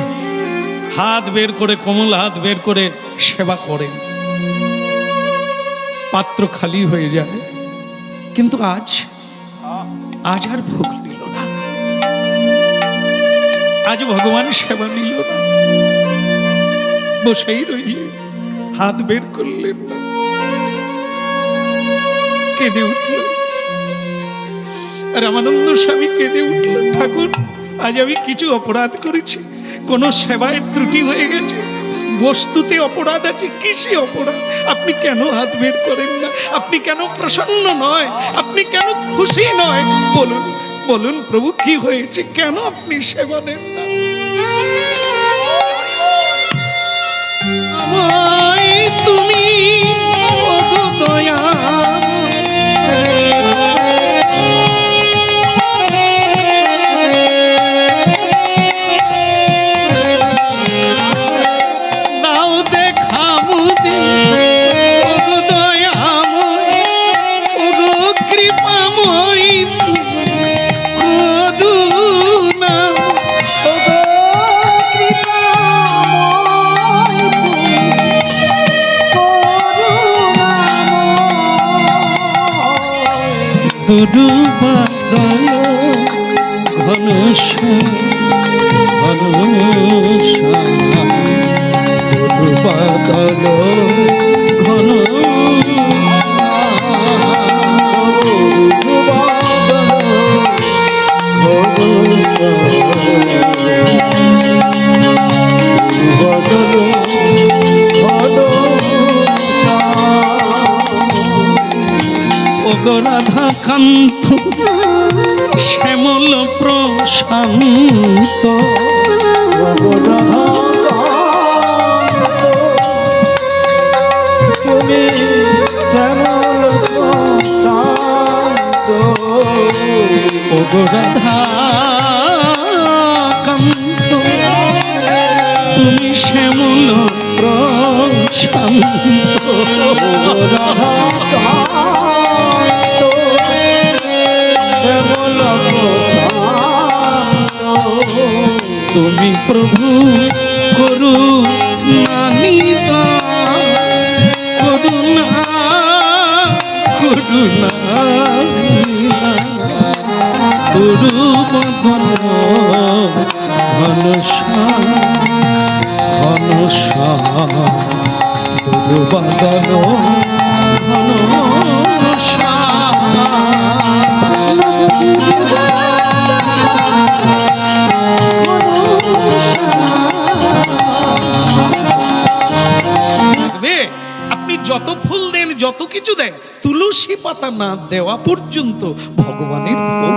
হাত বের করে, কোমল হাত বের করে সেবা করেন, পাত্র খালি হয়ে যায়। কিন্তু আজ আর ভোগ নিল না, আজ ভগবান সেবা নিল না, বসেই রইলেন, হাত বের করলেন না। কেঁদে উঠল রামানন্দ স্বামী, কেঁদে উঠল, ঠাকুর আজ আমি কিছু অপরাধ করেছি, কোন সেবায় ত্রুটি হয়ে গেছে, বস্তুতে অপরাধ আছে, কিসে অপরাধ? আপনি কেন হাত বের করেন না? আপনি কেন প্রসন্ন নয়? আপনি কেন খুশি নয়? বলুন বলুন প্রভু, কি হয়েছে? কেন আপনি সেবা নেন না? তুমি দয়া দাও দেখা মুঝে, দয়াময় কৃপাময় করুণা। দুর্বাদল ঘনশ্যাম ঘনশ্যাম, দুর্বাদল রাধাকান্ত শ্যামল প্রশান্ত, তুমি শ্যামল প্রশান্ত, রাধাকান্ত তুমি শ্যামল প্রশান্ত, রাধাকান্ত তুমি প্রভু করুণা নিদান, করুণা করুণা নিদান, করু বদন ঘনশ্যাম ঘনশ্যাম, করু বদন আপনি যত ফুল দেন, যত কিছু দেন, তুলসী পাতা না দেওয়া পর্যন্ত ভগবানের ভোগ।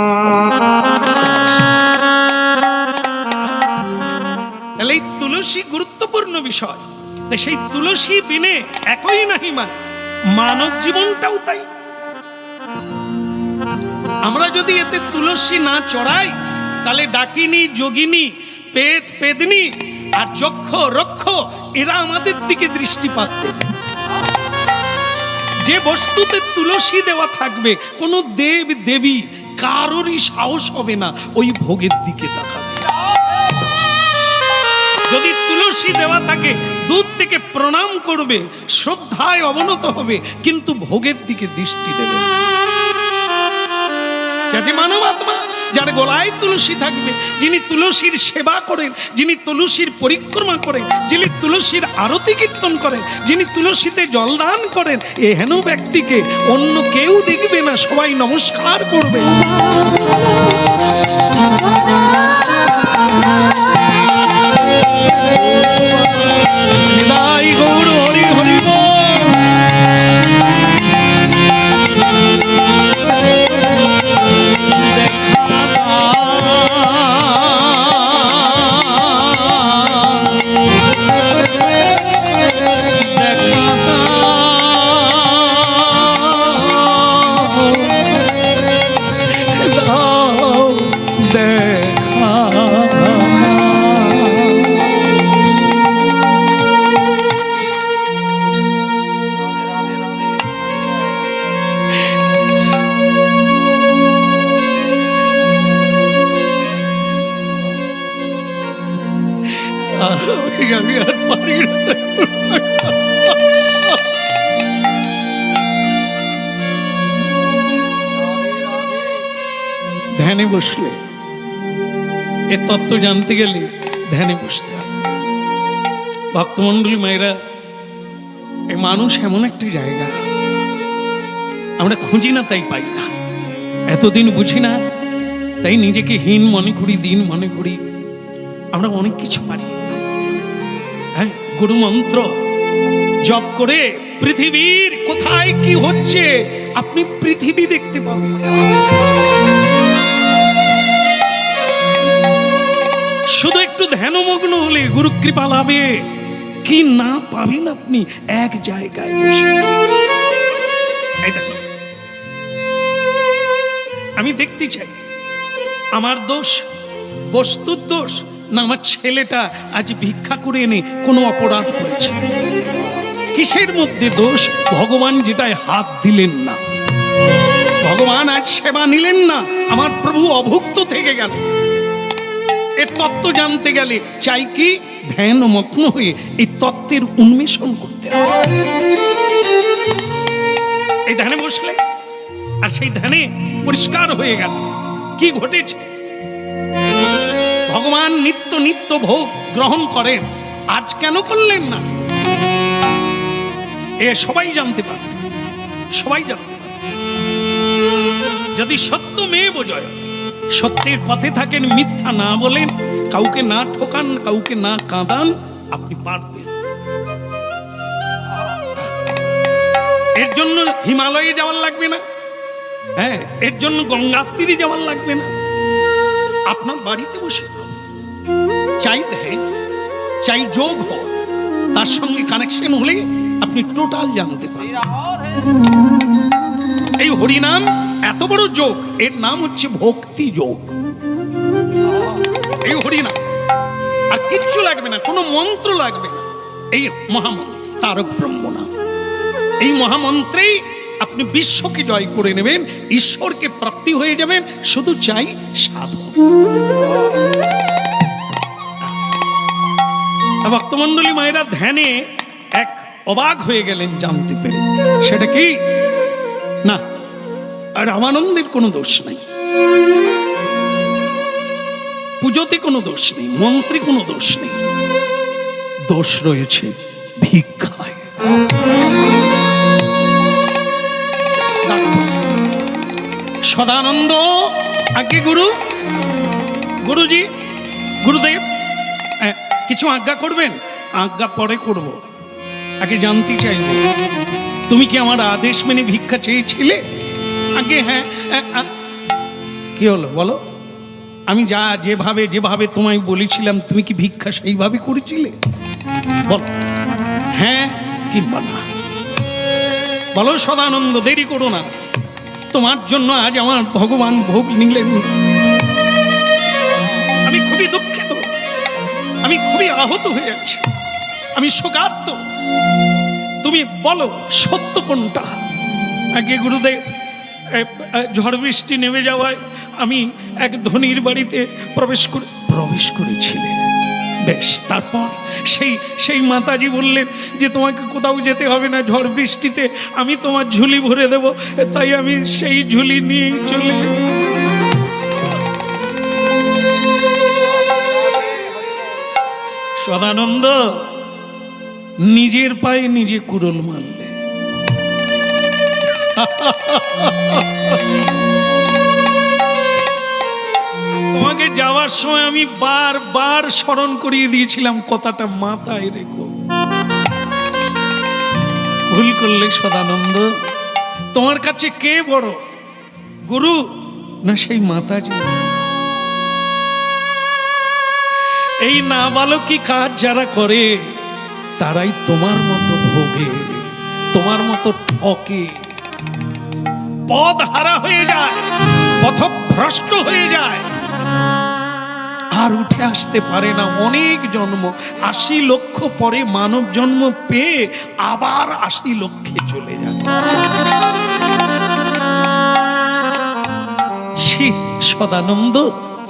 তাহলে এই তুলসী গুরুত্বপূর্ণ বিষয়। সেই তুলসী বিনে একই নাহি মান, মানব জীবনটাও তাই। আমরা যদি এতে তুলসী না চড়াই, তাহলে ডাকিনী, যোগিনী, পেত, পেদনী আর যক্ষ, রক্ষ এরা আমাদের দিকে দৃষ্টিপাত দেবে। যে বস্তুতে তুলসী দেওয়া থাকবে, কোনো দেব দেবী কারোরই সাহস হবে না ওই ভোগের দিকে তাকাবে। যদি তুলসী দেওয়া থাকে, দূর থেকে প্রণাম করবে, শ্রদ্ধায় অবনত হবে, কিন্তু ভোগের দিকে দৃষ্টি দেবে না। মানব আত্মা যার গলায় তুলসী থাকবে, যিনি তুলসীর সেবা করেন, যিনি তুলসীর পরিক্রমা করেন, যিনি তুলসীর আরতি কীর্তন করেন, যিনি তুলসীতে জলদান করেন, এহেন ব্যক্তিকে অন্য কেউ দেখবে না, সবাই নমস্কার করবে। নিতাই গৌর হরি হরি বল। আমি আর পারি না। ধ্যানে বসলে, এ তত্ত্ব জানতে গেলে ধ্যানে বসতে হবে। ভক্তমণ্ডলী মায়েরা, এই মানুষ এমন একটি জায়গা, আমরা খুঁজি না তাই পাই না, এতদিন বুঝি না তাই নিজেকে হীন মনে করি, দিন মনে করি। আমরা অনেক কিছু পারি, হ্যাঁ, গুরু মন্ত্র জপ করে পৃথিবীর কোথায় কি হচ্ছে আপনি পৃথিবী দেখতে পাবেন। শুধু একটু ধ্যানমগ্ন হলে গুরু কৃপা লাভে কি না পাবেন আপনি এক জায়গায় বসে। আমি দেখতে চাই আমার দোষ, বস্তুর দোষ, না আমার ছেলেটা আজ ভিক্ষা করে এনে কোনো অপরাধ করেছে। কিসের মধ্যে দোষ? ভগবান যেটায় হাত দিলেন না, ভগবান আজ সেবা নিলেন না, আমার প্রভু অভুক্ত থেকে গেল। এর তত্ত্ব জানতে গেলে চাই কি ধ্যান মগ্ন হয়ে এই তত্ত্বের উন্মেষণ করতে হবে। এই ধ্যানে বসলে আর সেই ধ্যানে পরিষ্কার হয়ে গেল কি ঘটেছে। ভগবান নিত্য নিত্য ভোগ গ্রহণ করেন, আজ কেন করলেন না? এ সবাই জানতে পারবে, সবাই জানতে পারবে। যদি সত্য মেয়ে বোঝয়, সত্যের পথে থাকেন, মিথ্যা না বলেন, কাউকে না ঠকান, কাউকে না কাঁদান, আপনি পারবেন। এর জন্য হিমালয়ে যাওয়ার লাগবে না, হ্যাঁ, এর জন্য গঙ্গার তীরে যাওয়ার লাগবে না, আপনার বাড়িতে বসে চাই ধ্যান, চাই যোগ হয়, তার সঙ্গে কানেকশন হলে আপনি টোটাল জানতে পারেন। এই হরিনাম এত বড় যোগ, এর নাম হচ্ছে ভক্তি যোগ। এই হরিনাম আর কিচ্ছু লাগবে না, কোনো মন্ত্র লাগবে না, এই মহামন্ত্র তারক ব্রহ্ম নাম। এই মহামন্ত্রেই আপনি বিশ্বকে জয় করে নেবেন, ঈশ্বরকে প্রাপ্তি হয়ে যাবেন। শুধু চাই সাধন। ভক্তমণ্ডলী মায়েরা ধ্যানে এক অবাক হয়ে গেলেন জানতে পেরে। সেটা কি না, আর রামানন্দের কোনো দোষ নেই, পুজোতে কোনো দোষ নেই, মন্ত্রে কোনো দোষ নেই, দোষ রয়েছে ভিক্ষায়। সদানন্দ আগে গুরুজি, গুরুদেব কিছু আজ্ঞা করবেন? আজ্ঞা পরে করব, আগে জানতে চাইব তুমি কি আমার আদেশ মেনে ভিক্ষা চেয়েছিলে? আগে হ্যাঁ। কি হলো বলো? আমি যেভাবে তোমায় বলেছিলাম তুমি কি ভিক্ষা সেইভাবে করেছিলে? বল হ্যাঁ কিংবা না। বলো সদানন্দ, দেরি করো না, তোমার জন্য আজ আমার ভগবান ভোগ নিলেন। আমি খুবই দুঃখিত, আমি খুবই আহত হয়ে আছি, আমি শোকার্ত। তুমি বলো সত্য কোনটা? আগে গুরুদেব, ঝড় বৃষ্টি নেমে যাওয়ায় আমি এক ধনীর বাড়িতে প্রবেশ করেছিলেন। বেশ, তারপর সেই মাতাজি বললেন যে তোমাকে কোথাও যেতে হবে না, ঝড় বৃষ্টিতে আমি তোমার ঝুলি ভরে দেব। তাই আমি সেই ঝুলি নিয়ে চলে। সদানন্দ নিজের পায়ে নিজে কুড়োল মারলে। তোমাকে যাওয়ার সময় আমি বারবার স্মরণ করিয়ে দিয়েছিলাম, কথাটা মাথায় রেখো। ভুল করলে সদানন্দ। তোমার কাছে কে বড়, গুরু না সেই মাতাজি? এই নাবালকি কাজ যারা করে তারাই তোমার মতো ভোগে, তোমার মতো ঠকে, পথ হারা হয়ে যায়, পথভ্রষ্ট হয়ে যায়, আর উঠে আসতে পারে না। অনেক জন্ম, 80 লক্ষ পরে মানব জন্ম পেয়ে আবার 80 লক্ষে চলে যায়। ছি সদানন্দ,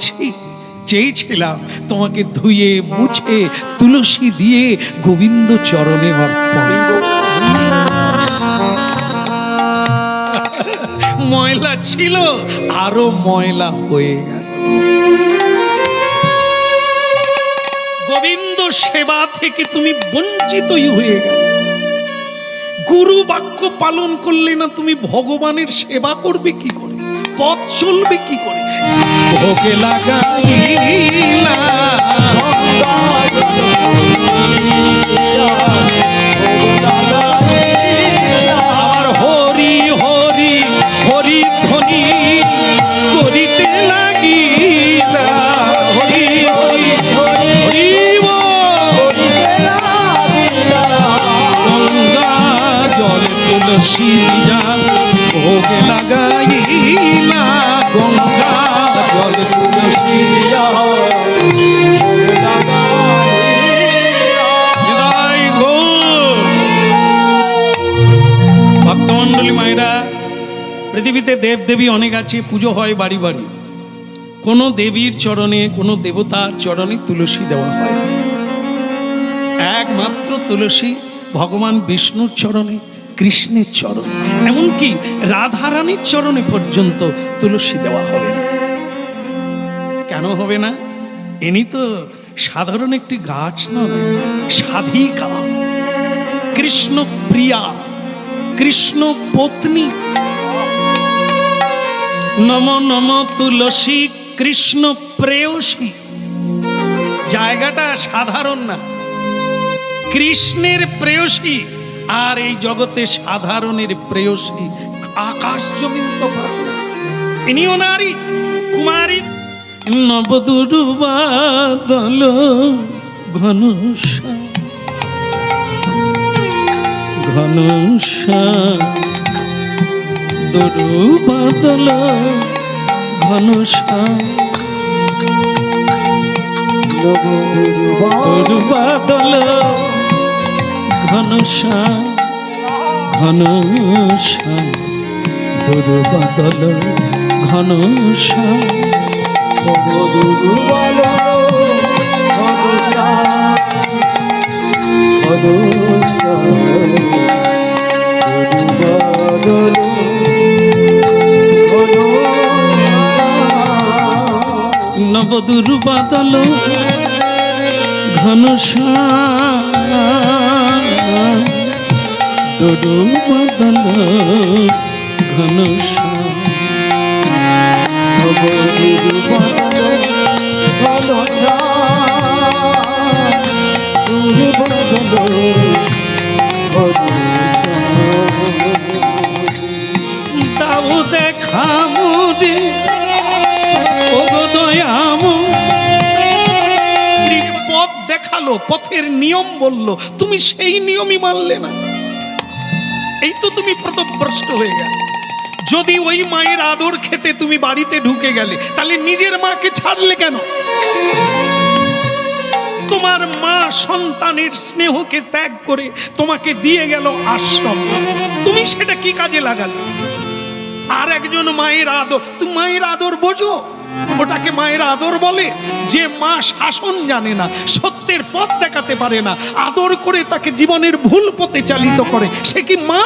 ছি। চেয়েছিলাম তোমাকে ধুয়ে মুছে তুলসী দিয়ে গোবিন্দ চরণে অর্পণ। ময়লা ছিল, আরো ময়লা হয়ে গেল। গোবিন্দ সেবা থেকে তুমি বঞ্চিতই হয়ে গেল। গুরু বাক্য পালন করলে না তুমি ভগবানের সেবা করবে কি করে, পথ চলবে কি করে? ভোগে লাগাইলা আর হরি হরি হরি ধ্বনি করিতে লাগিলা। হরি হরি হরি গঙ্গা জল তুলসী ভোগে লাগাইলা। গঙ্গা জল তুলসী ভক্তমন্ডলী মায়েরা, পৃথিবীতে দেব দেবী অনেক আছে, পুজো হয় বাড়ি বাড়ি। কোনো দেবীর চরণে, কোনো দেবতার চরণে তুলসী দেওয়া হয়, একমাত্র তুলসী ভগবান বিষ্ণুর চরণে, কৃষ্ণের চরণে, এমনকি রাধারানীর চরণে পর্যন্ত তুলসী দেওয়া হবে না। কেন হবে না? ইনি তো সাধারণ একটি গাছ নয়, সাধিকা, কৃষ্ণ প্রিয়া, কৃষ্ণ পত্নী। নম নম তুলসী কৃষ্ণ প্রেয়সী। জায়গাটা সাধারণ না, কৃষ্ণের প্রেয়সী। আর এই জগতে সাধারণের প্রেয়সী আকাশ জমিন তো পারে না। ইনিও নারী, কুমারী। নবদুর্বাদল ঘনশ্যাম ঘনশ্যাম দুর্বাদল ঘনশ্যাম দুর্বাদল ঘনশ্যাম ঘনশ্যাম দুর্বাদল ঘনশ্যাম নবদূর বাদল ঘন তরু বাদল ঘন দাও দেখা মুদি ওগো দয়াম পথ দেখালো, পথের নিয়ম বললো, তুমি সেই নিয়মই মানলে না। এই তো তুমি পথভ্রষ্ট হয়ে গেলে। যদি ওই মায়ের আদর খেতে তুমি বাড়িতে ঢুকে গেলে, তাহলে নিজের মাকে ছাড়লে কেন? তোমার মা সন্তানের স্নেহকে ত্যাগ করে তোমাকে দিয়ে গেল আশ্রম, তুমি সেটা কি কাজে লাগালে? আর একজন মায়ের আদর, তুমি মায়ের আদর বোঝো? ওটাকে মায়ের আদর বলে? যে মা শাসন জানে না, সত্যের পথ দেখাতে পারে না, আদর করে তাকে জীবনের ভুল পথে চালিত করে, সে কি মা?